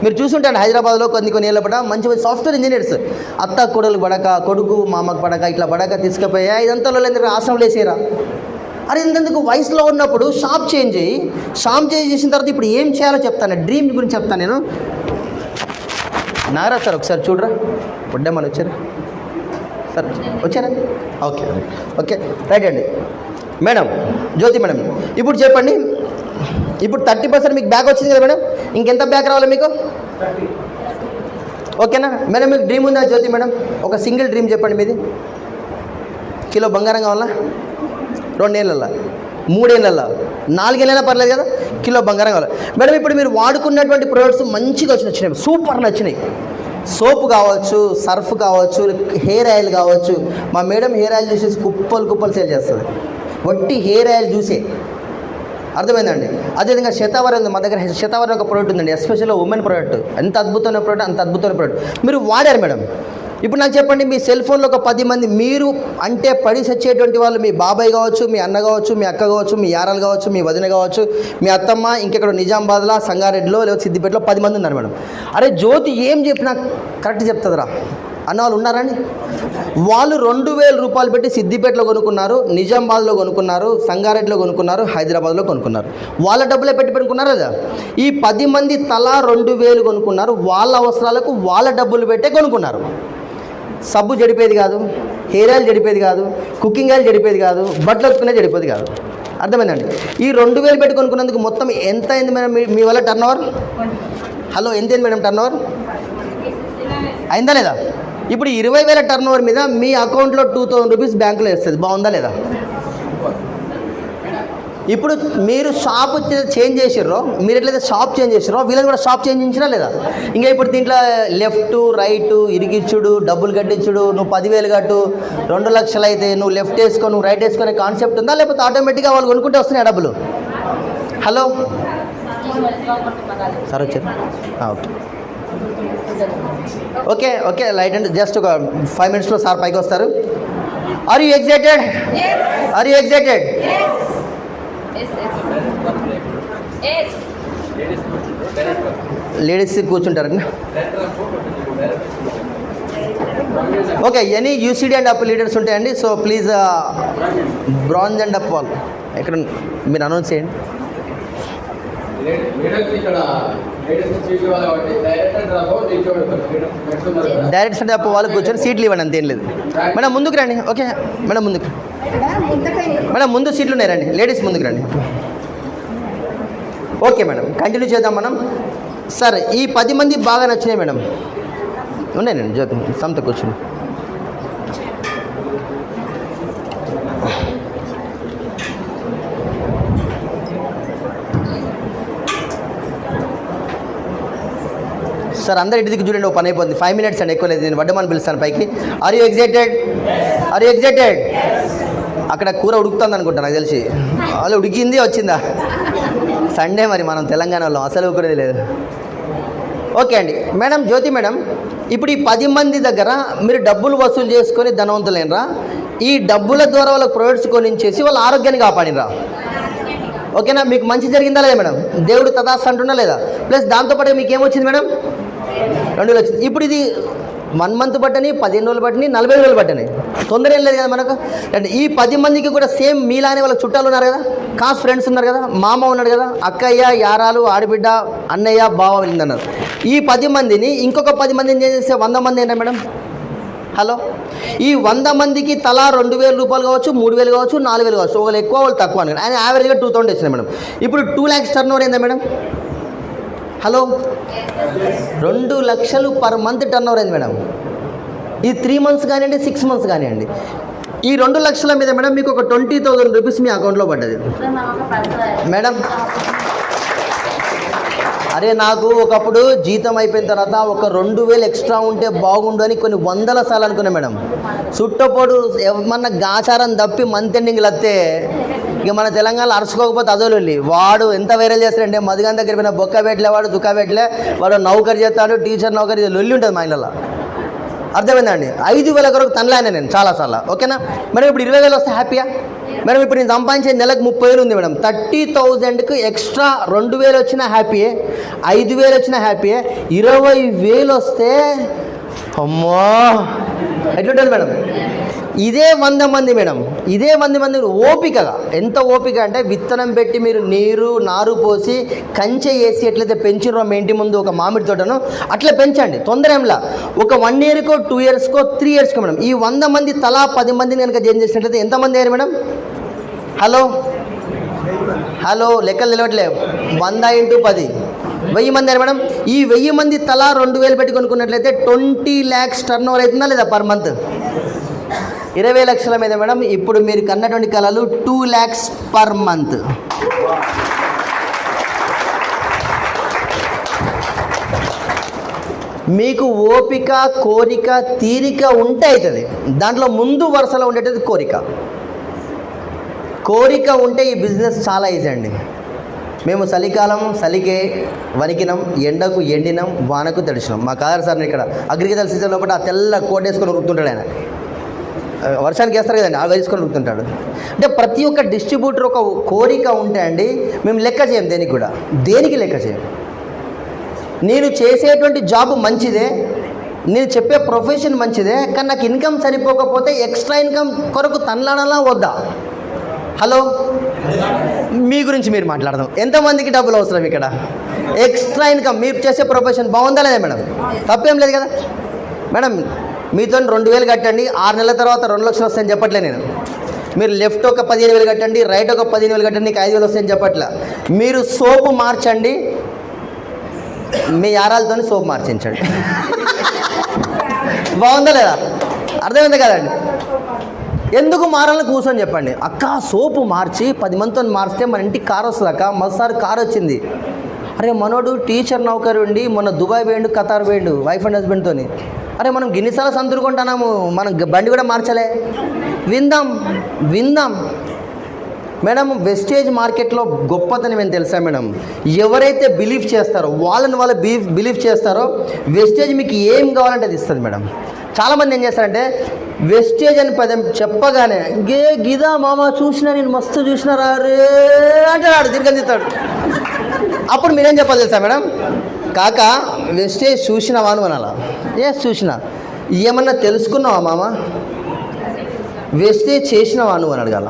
S1: మీరు చూసుంటాను హైదరాబాద్లో కొన్ని ఏళ్ళ పడ మంచి సాఫ్ట్వేర్ ఇంజనీర్స్ అత్త కొడుకు పడక, కొడుకు మామకు పడక, ఇట్లా పడక తీసుకుపోయా ఇదంతా ఎందుకు ఆశ్రమం లేసేరా. అరే ఇంతకు వయసులో ఉన్నప్పుడు షాప్ చేంజ్ చేసిన తర్వాత ఇప్పుడు ఏం చేయాలో చెప్తాను, డ్రీమ్ గురించి చెప్తాను నేను. నాగరాజ్ సార్ ఒకసారి చూడరా, బుడ్డమ్మని వచ్చారా సార్, వచ్చారా? ఓకే ఓకే రైట్ అండి. మేడం జ్యోతి మేడం ఇప్పుడు చెప్పండి, ఇప్పుడు 30% మీకు బ్యాక్ వచ్చింది కదా మేడం, ఇంకెంత బ్యాక్ రావాలి మీకు? ఓకేనా మేడం, మీకు డ్రీమ్ ఉందా జ్యోతి మేడం? ఒక సింగిల్ డ్రీమ్ చెప్పండి మీది. కిలో బంగారం కావాలా? 2 ఏళ్ళల్లో, 3 ఏళ్ళల్లో, 4 ఏళ్ళైనా పర్లేదు కదా, కిలో బంగారం కావాలి మేడం. ఇప్పుడు మీరు వాడుకున్నటువంటి ప్రొడక్ట్స్ మంచిగా వచ్చినాయి, సూపర్ నచ్చినాయి. సోప్ కావచ్చు, సర్ఫ్ కావచ్చు, హెయిర్ ఆయిల్ కావచ్చు. మా మేడం హెయిర్ ఆయిల్ చూసేసి కుప్పలు సేల్ చేస్తుంది, వట్టి హెయిర్ ఆయిల్ చూసే, అర్థమైందండి. అదేవిధంగా శతావరం ఉంది, మా దగ్గర శతావరం ఒక ప్రోడక్ట్ ఉందండి, ఎస్పెషల్గా ఉమెన్ ప్రోడక్ట్. ఎంత అద్భుతమైన ప్రోడక్ట్, అంత అద్భుతమైన ప్రోడక్ట్ మీరు వాడారు మేడం. ఇప్పుడు నాకు చెప్పండి, మీ సెల్ ఫోన్లో ఒక 10 మంది మీరు అంటే పడి సచ్చేటువంటి వాళ్ళు, మీ బాబాయ్ కావచ్చు, మీ అన్న కావచ్చు, మీ అక్క కావచ్చు, మీ యారాలు కావచ్చు, మీ వదిన కావచ్చు, మీ అత్తమ్మ, ఇంకెక్కడ నిజామాబాద్లో, సంగారెడ్డిలో, లేదా సిద్దిపేటలో 10 మంది ఉన్నారు మేడం. అరే జ్యోతి ఏం చెప్పినా కరెక్ట్ చెప్తుందిరా అన్న వాళ్ళు ఉన్నారని. వాళ్ళు 2000 రూపాయలు పెట్టి సిద్దిపేటలో కొనుక్కున్నారు, నిజామాబాద్లో కొనుక్కున్నారు, సంగారెడ్డిలో కొనుక్కున్నారు, హైదరాబాద్లో కొనుక్కున్నారు. వాళ్ళ డబ్బులే పెట్టి పెట్టుకున్నారు కదా. ఈ 10 మంది తలా 2000 కొనుక్కున్నారు, వాళ్ళ అవసరాలకు వాళ్ళ డబ్బులు పెట్టే కొనుక్కున్నారు. సబ్బు చెడిపోయేది కాదు, హెయిర్ ఆయిల్ చెడిపోయేది కాదు, కుకింగ్ ఆయిల్ చెడిపోయేది కాదు, బట్టలు ఉతుకునే చెడిపోయేది కాదు. అర్థమైందండి. ఈ 2000 పెట్టి కొనుక్కున్నందుకు మొత్తం ఎంత అయింది మేడం మీ వల్ల టర్న్ ఓవర్? హలో ఎంత అయింది మేడం టర్న్ ఓవర్? అయిందా లేదా? ఇప్పుడు 20,000 టర్న్ ఓవర్ మీద మీ అకౌంట్లో 2000 రూపీస్ బ్యాంకులో వేస్తుంది, బాగుందా లేదా? ఇప్పుడు మీరు షాప్ చేంజ్ చేసిర్రో, మీరు ఎట్లయితే షాప్ చేంజ్ చేసిర్రో వీళ్ళని కూడా షాప్ చేంజ్ చేసినా లేదా? ఇంకా ఇప్పుడు దీంట్లో లెఫ్ట్ రైట్ ఇరిగిచ్చుడు, డబ్బులు కట్టించుడు, నువ్వు 10,000 కట్టు 2 లక్షలు అయితే నువ్వు లెఫ్ట్ వేసుకో, నువ్వు రైట్ వేసుకునే కాన్సెప్ట్ ఉందా? లేకపోతే ఆటోమేటిక్గా వాళ్ళు కొనుక్కుంటే వస్తున్నాయి డబ్బులు? హలో సార్ వచ్చారు, okay okay light and just ఒక 5 మినిట్స్లో సార్ పైకి వస్తారు. Are you excited? Are you excited? Ladies కూర్చుంటారండి. Okay any UCD and up leaders ఉంటాయండి. So please bronze and up వాళ్ళు ఎక్కడ మీరు అనౌన్స్ చేయండి. డైరెక్ట్ అండ్ అప్ వాళ్ళు కూర్చొని సీట్లు ఇవ్వండి, అంతేం లేదు. మేడం ముందుకు రండి. ఓకే మేడం ముందుకు, మేడం ముందు సీట్లు ఉన్నాయి, రండి లేడీస్ ముందుకు రండి. ఓకే మేడం కంటిన్యూ చేద్దాం మనం. సార్ ఈ 10 మంది బాగా నచ్చినాయి మేడం, ఉన్నాయండి జ్యోతి సంత కూర్చొని. సార్ అందరు ఇంటికి చూడండి, ఒక పని అయిపోతుంది. 5 మినిట్స్ అండి, ఎక్కువ లేదు. నేను వడ్డమని పిలుస్తాను పైకి. Are you excited? Are you excited? అక్కడ కూర ఉడుకుతుంది అనుకుంటా నాకు తెలిసి. వాళ్ళు ఉడికింది వచ్చిందా? సండే మరి మనం తెలంగాణ వాళ్ళం, అసలు ఊకునేది లేదు. ఓకే అండి మేడం జ్యోతి మేడం, ఇప్పుడు ఈ 10 మంది దగ్గర మీరు డబ్బులు వసూలు చేసుకొని ధనవంతులేనరా? ఈ డబ్బుల ద్వారా వాళ్ళకి ప్రొడక్ట్స్ కొనించేసి వాళ్ళ ఆరోగ్యాన్ని కాపాడినరా? ఓకేనా? మీకు మంచి జరిగిందా లేదా మేడం? దేవుడు తదాస్తు అంటున్నా లేదా? ప్లస్ దాంతోపాటు మీకు ఏమొచ్చింది మేడం? 2,000 వచ్చింది. ఇప్పుడు ఇది 1 మంత్ పట్టని, 15 రోజులు పట్టని, 40 రోజులు పట్టని, తొందర ఏం లేదు కదా మనకు. అంటే ఈ 10 మందికి కూడా సేమ్ మీలానే వాళ్ళ చుట్టాలు ఉన్నారు కదా, కాస్ ఫ్రెండ్స్ ఉన్నారు కదా, మామ ఉన్నాడు కదా, అక్కయ్య యారాలు ఆడబిడ్డ అన్నయ్య బావ వెళ్ళిందన్నారు. ఈ 10 మందిని ఇంకొక 10 మందిని ఏం చేస్తే 100 మంది ఏంటంటే మేడం? హలో, ఈ 100 మందికి తలా 2,000 రూపాయలు కావచ్చు, 3,000 కావచ్చు, 4,000 కావచ్చు, ఒకళ్ళు ఎక్కువ వాళ్ళు తక్కువ అని ఆయన యావరేజ్గా 2,000 వచ్చినాయి మేడం. ఇప్పుడు 2 lakhs టర్న్ ఓవర్ ఏందా మేడం? హలో, 2 లక్షలు పర్ మంత్ టర్న్ ఓవర్ అయింది మేడం. ఈ 3 months కానివ్వండి, 6 months కానివ్వండి. ఈ 2 లక్షల మీద మేడం మీకు ఒక 20,000 రూపీస్ మీ అకౌంట్లో పడ్డది మేడం. అరే నాకు ఒకప్పుడు జీతం అయిపోయిన తర్వాత ఒక 2,000 ఎక్స్ట్రా ఉంటే బాగుండు అని కొన్ని 100 సార్లు అనుకున్నా మేడం. చుట్టపోడు ఏమన్నా గాచారం తప్పి మంత్ ఎండింగ్లు వస్తే ఇక మన తెలంగాణలో అరుచుకోకపోతే అదోళ్ళు వాడు ఎంత వైరల్ చేస్తాడంటే మధుగాన్ దగ్గర పోయిన బొక్క పెట్టలే, వాడు దుక్క పెట్టలే, వాడు నౌకరు చేస్తాడు, టీచర్ నౌకరు లొల్లి ఉంటుంది మా ఇళ్ళలో. అర్థమైందండి? 5,000 కొరకు తనలానే నేను చాలాసార్లు. ఓకేనా మేడం? ఇప్పుడు 20,000 వస్తే హ్యాపీయా మేడం? ఇప్పుడు నేను సంపాదించే నెలకు 30,000 ఉంది మేడం. 30,000కు ఎక్స్ట్రా 2,000 వచ్చినా హ్యాపీయే, 5,000 వచ్చినా హ్యాపీయే. 20,000 వస్తే అమ్మో ఎట్లుంటుంది మేడం? ఇదే 100 మంది మేడం, ఇదే 100 మంది ఓపికగా, ఎంత ఓపిక అంటే విత్తనం పెట్టి మీరు నీరు నారు పోసి కంచె వేసి ఎట్లయితే పెంచినో మీ ఇంటి ముందు ఒక మామిడి తోటను అట్లా పెంచండి. తొందర ఏంలా, ఒక 1 ఇయర్కో 2 ఇయర్స్కో 3 ఇయర్స్కో మేడం. ఈ 100 మంది తలా 10 మందిని కనుక జాయిన్ చేసినట్లయితే ఎంతమంది అయ్యారు మేడం? హలో లెక్కలు నిలవట్లే. 100 × 10 1000 మంది అయ్యారు మేడం. ఈ 1000 మంది తలా 2,000 పెట్టి కొనుక్కున్నట్లయితే 20 lakhs టర్న్ ఓవర్ అవుతుందా లేదా పర్ మంత్? 20 లక్షల మీద మేడం. ఇప్పుడు మీరు కన్నటువంటి కళలు 2 lakhs పర్ మంత్. మీకు ఓపిక, కోరిక, తీరిక ఉంటే అవుతుంది. దాంట్లో ముందు వరుసలో ఉండేది కోరిక ఉంటే ఈ బిజినెస్ చాలా ఈజీ అండి. మేము చలికాలం చలికే వణికినాం, ఎండకు ఎండినాం, వానకు తడిచినాం. మా కాదర్ సార్ని ఇక్కడ అగ్రికల్చర్ సీజన్ లోపల ఆ తెల్ల కోట్ వేసుకొని ఉరుకుతుంటాడు ఆయన. వర్షానికి వేస్తారు కదండి, అవి వేసుకొని ఉరుకుతుంటాడు. అంటే ప్రతి ఒక్క డిస్ట్రిబ్యూటర్ ఒక కోరిక ఉంటే అండి మేము లెక్క చేయం, దేనికి లెక్క చేయం. నేను చేసేటువంటి జాబ్ మంచిదే, నేను చెప్పే ప్రొఫెషన్ మంచిదే, కానీ నాకు ఇన్కమ్ సరిపోకపోతే ఎక్స్ట్రా ఇన్కమ్ కొరకు తనలాడాలా వద్దా? హలో, మీ గురించి మీరు మాట్లాడదాం. ఎంతమందికి డబ్బులు అవసరం ఇక్కడ? Extra income. మీరు చేసే ప్రొఫెషన్ బాగుందా లేదా మేడం? తప్పేం లేదు కదా మేడం. మీతో 2,000 కట్టండి, 6 నెలల తర్వాత 2 లక్షలు వస్తాయని చెప్పట్లే నేను. మీరు లెఫ్ట్ ఒక 15,000 కట్టండి, రైట్ ఒక 15,000 కట్టండి, నీకు 5,000 వస్తాయని చెప్పట్లే. మీరు సోపు మార్చండి, మీ యారాలతో సోపు మార్చించండి. బాగుందా లేదా? అర్థమైంది కదండి? ఎందుకు మారాలని కూర్చొని చెప్పండి. అక్క సోపు మార్చి 10 మందితో మారిస్తే మన ఇంటికి కారు వస్తుంది అక్క. మరోసారి కారు వచ్చింది. అరే మనోడు టీచర్ నౌకరు ఉండి మొన్న దుబాయ్ పోయిండు, ఖతార్ పోయిండు వైఫ్ అండ్ హస్బెండ్తో. అరే మనం గిన్నిసార్లు సంతురుకుంటున్నాము, మనం బండి కూడా మార్చలే. విందాం మేడం. వెస్టేజ్ మార్కెట్లో గొప్పతనం ఏం తెలుసా మేడం? ఎవరైతే బిలీవ్ చేస్తారో వాళ్ళు బిలీవ్ చేస్తారో వెస్టేజ్ మీకు ఏం కావాలంటే అది ఇస్తుంది మేడం. చాలామంది ఏం చేస్తారంటే వెస్టేజ్ అని పదం చెప్పగానే గిదా మామ చూసినా, నేను మస్తు చూసినారా రే అంటాడు, తిరిగిస్తాడు. అప్పుడు మీరేం చెప్పాలి తెలుసా మేడం? కాక వెస్టేజ్ చూసినావా అని అనాలా? చూసినా. ఏమన్నా తెలుసుకున్నావా మామ? వెస్టేజ్ చేసినావా నువ్వు అని అడగాల.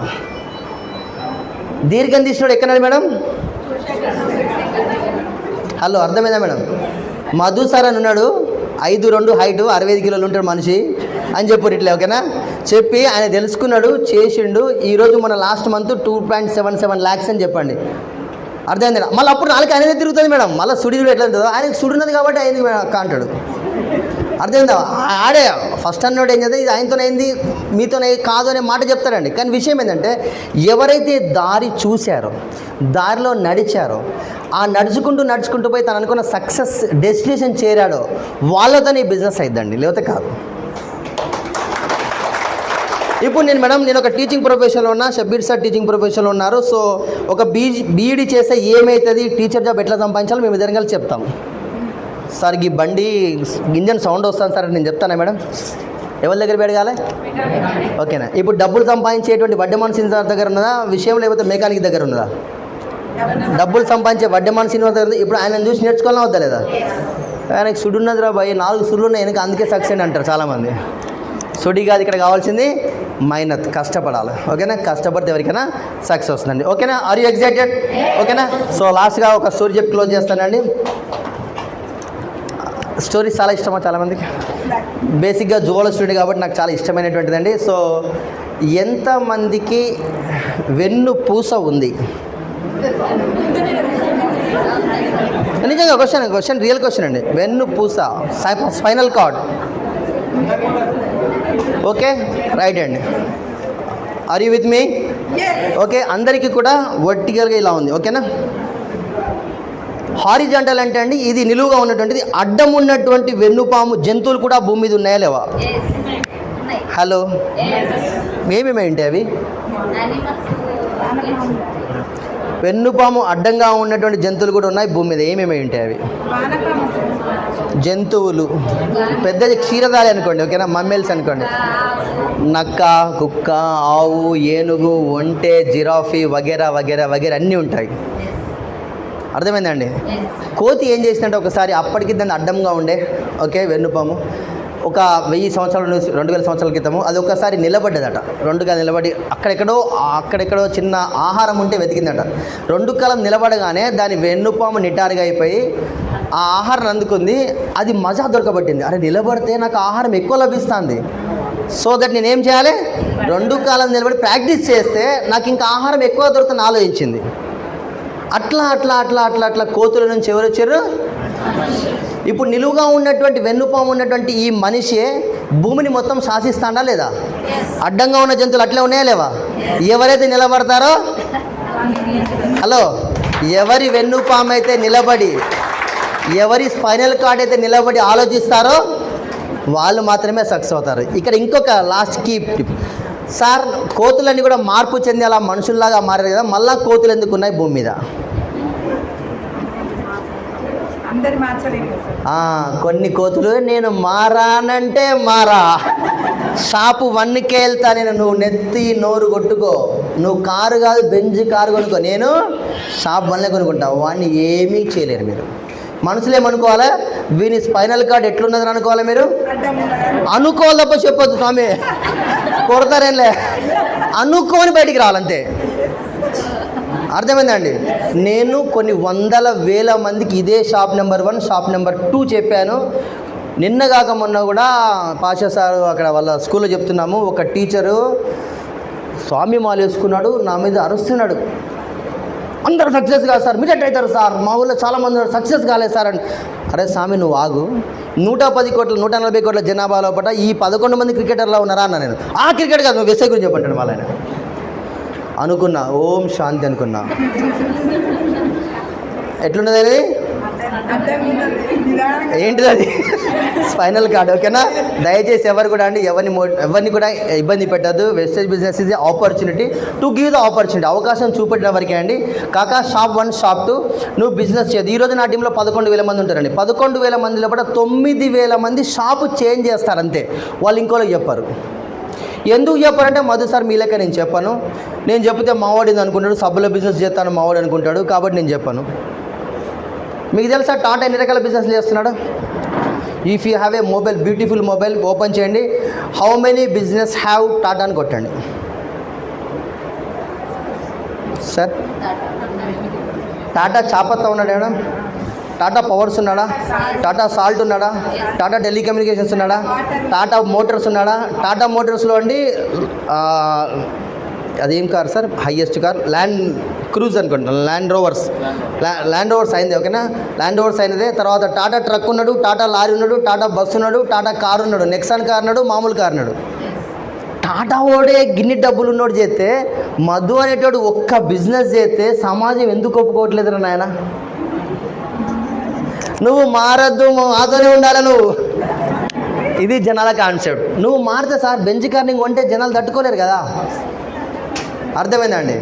S1: దీర్ఘం తీసినాడు ఎక్కడన్నాడు మేడం? హలో, అర్థమైందా మేడం? మధు సార్ అని ఉన్నాడు, 5'2" హైటు, 65 కిలోలు ఉంటాడు మనిషి అని చెప్పారు ఇట్లా. ఓకేనా? చెప్పి ఆయన తెలుసుకున్నాడు, చేసిండు. ఈరోజు మన లాస్ట్ మంత్ 2.77 lakhs అని చెప్పండి. అర్థమైంది? మళ్ళీ అప్పుడు నాలుగు ఆయనదే తిరుగుతుంది మేడం. మళ్ళీ సుడి ఎట్లా ఉంటుందో ఆయనకి సుడినది కాబట్టి అయింది అంటాడు. అర్థమైందా? ఆడే ఫస్ట్ అన్నోడు ఏం చేద్దాం, ఇది ఆయనతోనైంది మీతోనే కాదు అనే మాట చెప్తారండి. కానీ విషయం ఏంటంటే ఎవరైతే దారి చూశారో, దారిలో నడిచారో, ఆ నడుచుకుంటూ పోయి తను అనుకున్న సక్సెస్ డెస్టినేషన్ చేరాడో వాళ్ళతో ఈ బిజినెస్ అయిద్దండి, లేకపోతే కాదు. ఇప్పుడు నేను ఒక టీచింగ్ ప్రొఫెషన్లో ఉన్నా, షబ్బీర్ సార్ టీచింగ్ ప్రొఫెషన్లో ఉన్నారు. సో ఒక బీఈడీ చేస్తే ఏమవుతుంది, టీచర్ జాబ్ ఎట్లా సంపాదించాలో మేము ఇద్దరం కలిసి చెప్తాం. సార్ ఈ బండి ఇంజన్ సౌండ్ వస్తాను సార్ నేను చెప్తానా మేడం? ఎవరి దగ్గర పెరగాలి? ఓకేనా? ఇప్పుడు డబ్బులు సంపాదించేటువంటి వడ్డెమాన్ శ్రీనివాస్ దగ్గర ఉన్నదా విషయం, లేకపోతే మెకానిక్ దగ్గర ఉన్నదా? డబ్బులు సంపాదించే వడ్డెమాన్ శ్రీనివాస్ దగ్గర. ఇప్పుడు ఆయన చూసి నేర్చుకోవాలని వద్దా లేదా? ఆయనకి సుడు ఉన్నదిరా భయ్, 4 సుడులు ఉన్నాయి వెనక, అందుకే సక్సెస్ అంటారు చాలామంది. సుడి కాదు ఇక్కడ కావాల్సింది, మైనత్, కష్టపడాలి. ఓకేనా? కష్టపడితే ఎవరికైనా సక్సెస్ వస్తుందండి. ఓకేనా? Are you excited? ఓకేనా? సో లాస్ట్గా ఒక స్టోరీ చెప్పి క్లోజ్ చేస్తానండి. స్టోరీస్ చాలా ఇష్టమా చాలామందికి? బేసిక్గా జువాలజీ స్టూడెంట్ కాబట్టి నాకు చాలా ఇష్టమైనటువంటిదండి. సో ఎంతమందికి వెన్ను పూస ఉంది? నిజంగా క్వశ్చన్ రియల్ క్వశ్చన్ అండి. వెన్ను పూస, స్పైనల్ కార్డ్. ఓకే, రైట్ అండి. Are you with me? Okay, అందరికీ కూడా వర్టికల్గా ఇలా ఉంది. ఓకేనా? హారిజాంటల్ అంటే అండి ఇది నిలువుగా ఉన్నటువంటిది. అడ్డం ఉన్నటువంటి వెన్నుపాము జంతువులు కూడా భూమి మీద ఉన్నాయా లేవా? హలో, ఏమేమి ఏంటి అవి? వెన్నుపాము అడ్డంగా ఉన్నటువంటి జంతువులు కూడా ఉన్నాయి భూమి మీద. ఏమేమి ఉంటాయి అవి? జంతువులు పెద్దది క్షీరదాలి అనుకోండి, ఓకేనా, మమ్మీల్స్ అనుకోండి. నక్క, కుక్క, ఆవు, ఏనుగు, ఒంటె, జిరాఫీ వగేరా వగేరా వగేరా అన్నీ ఉంటాయి. అర్థమైందండి? కోతి ఏం చేసిందంటే ఒకసారి అప్పటికి దాన్ని అడ్డంగా ఉండే, ఓకే, వెన్నుపాము ఒక 1000 సంవత్సరాల 2000 సంవత్సరాల క్రితము అది ఒకసారి నిలబడ్డదట. రెండుగా నిలబడి అక్కడెక్కడో చిన్న ఆహారం ఉంటే వెతికిందట. 2 కాలం నిలబడగానే దాని వెన్నుపాము నిటారుగా అయిపోయి ఆ ఆహారం అందుకుంది. అది మజా దొరకబట్టింది. అరే నిలబడితే నాకు ఆహారం ఎక్కువ లభిస్తుంది, సో దట్ నేనేం చేయాలి, 2 కాలం నిలబడి ప్రాక్టీస్ చేస్తే నాకు ఇంకా ఆహారం ఎక్కువ దొరుకుతుందని ఆలోచించింది. అట్లా అట్లా అట్లా అట్లా అట్లా కోతుల నుంచి ఎవరు వచ్చారు? ఇప్పుడు నిలువుగా ఉన్నటువంటి వెన్నుపాము ఉన్నటువంటి ఈ మనిషి భూమిని మొత్తం శాసిస్తాడా లేదా? అడ్డంగా ఉన్న జంతువులు అట్లే ఉన్నాయా లేవా? ఎవరైతే నిలబడతారో, హలో, ఎవరి వెన్నుపాము అయితే నిలబడి, ఎవరి స్పైనల్ కార్డ్ అయితే నిలబడి ఆలోచిస్తారో వాళ్ళు మాత్రమే సక్సెస్ అవుతారు. ఇక్కడ ఇంకొక లాస్ట్ కీ టిప్ సార్, కోతులన్నీ కూడా మార్పు చెంది అలా మనుషుల్లాగా మారారు కదా, మళ్ళా కోతులు ఎందుకు ఉన్నాయి భూమి మీద? కొన్ని కోతులు నేను మారానంటే మారా, షాపు 1కే వెళ్తా నేను, నువ్వు నెత్తి నోరు కొట్టుకో, నువ్వు కారు కాదు బెంజ్ కారు కొనుక్కో, నేను షాప్ 1లే కొనుక్కుంటా, వాడిని ఏమీ చేయలేరు మీరు. మనుషులు ఏమనుకోవాలా? వీని స్పైనల్ కార్డ్ ఎట్లున్నదని అనుకోవాలా మీరు? అనుకోవాలి తప్ప చెప్పొద్దు స్వామి, కొడతారేంలే, అనుకోని బయటికి రావాలంతే. అర్థమైందండి? నేను కొన్ని 100,000 మందికి ఇదే షాప్ నెంబర్ 1 షాప్ నెంబర్ 2 చెప్పాను. నిన్నగాక మొన్న కూడా పాషా సార్ అక్కడ వాళ్ళ స్కూల్లో చెప్తున్నాము, ఒక టీచరు స్వామి మాల వేసుకున్నాడు, నా మీద అరుస్తున్నాడు, అందరూ సక్సెస్ కాదు సార్, మీరు ఎట్లయితారు సార్, మా ఊళ్ళో చాలామంది సక్సెస్ కాలేదు సార్ అని. అరే స్వామి నువ్వు ఆగు, 110 కోట్ల 140 కోట్ల జనాభా లోపల ఈ 11 మంది క్రికెటర్లా ఉన్నారా అన్న. నేను ఆ క్రికెట్ కాదు, నువ్వు వెస్సే గురించి చెప్పంటాడు వాళ్ళ. అనుకున్నా ఓం శాంతి అనుకున్నా. ఎట్లున్నది అది? ఏంటిది అది? స్పైనల్ కార్డ్, ఓకేనా. దయచేసి ఎవరు కూడా అండి ఎవరిని కూడా ఇబ్బంది పెట్టద్దు. Wastage business is opportunity to give the opportunity. అవకాశం చూపెట్టిన వరకే అండి. కాకా షాప్ 1 షాప్ 2 నువ్వు బిజినెస్ చేయదు. ఈరోజు నా టీంలో 11,000 మంది ఉంటారండి. 11,000 మందిలో కూడా 9,000 మంది షాపు చేంజ్ చేస్తారు అంతే, వాళ్ళు ఇంకోళ్ళకి చెప్పారు. ఎందుకు చెప్పారంటే మధు సార్ మీ లెక్క నేను చెప్పాను, నేను చెప్తే మావాడిని అనుకుంటాడు, సబ్బుల బిజినెస్ చేస్తాను మావాడు అనుకుంటాడు, కాబట్టి నేను చెప్పాను. మీకు తెలుసా టాటా ఎన్ని రకాల బిజినెస్లు చేస్తున్నాడు? If you have a mobile, beautiful mobile open చేయండి, how many business have Tata అని కొట్టండి. సార్ టాటా చాపత్తా ఉన్నాడు మేడం, టాటా పవర్స్ ఉన్నాడా, టాటా సాల్ట్ ఉన్నాడా, టాటా టెలికమ్యూనికేషన్స్ ఉన్నాడా, టాటా మోటార్స్ ఉన్నాడా? టాటా మోటార్స్లో అండి అదేం car sir, highest car land cruise అనుకుంటా, ల్యాండ్ రోవర్స్ అయింది, ఓకేనా. ల్యాండ్ రోవర్స్ అయినదే. తర్వాత టాటా ట్రక్ ఉన్నాడు, టాటా లారీ ఉన్నాడు, టాటా బస్సు ఉన్నాడు, టాటా కారు ఉన్నాడు, నెక్సాన్ కార్ ఉన్నాడు, మామూలు కారు ఉన్నాడు. టాటా ఓడే గిన్ని డబ్బులు ఉన్నోడు చేస్తే, మధు అనేటోడు ఒక్క బిజినెస్ చేస్తే సమాజం ఎందుకు ఒప్పుకోవట్లేదురా నాయన? నువ్వు మారద్దు, మాతోనే ఉండాలి నువ్వు. ఇది జనాల కాన్సెప్ట్. నువ్వు మారితే సార్ బెంచ్ కార్నింగ్ కొంటే జనాలు తట్టుకోలేరు కదా. అర్థమైందండి?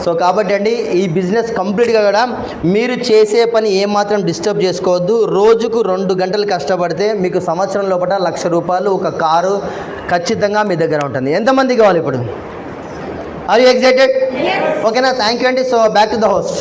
S1: సో కాబట్టి అండి ఈ బిజినెస్ కంప్లీట్గా కూడా మీరు చేసే పని ఏమాత్రం డిస్టర్బ్ చేసుకోవద్దు. రోజుకు 2 గంటలు కష్టపడితే మీకు సంవత్సరం లోపల 1,00,000 రూపాయలు ఒక కారు ఖచ్చితంగా మీ దగ్గర ఉంటుంది. ఎంతమంది కావాలి ఇప్పుడు? Are you excited? ఓకేనా? థ్యాంక్ యూ అండి. So back to the host.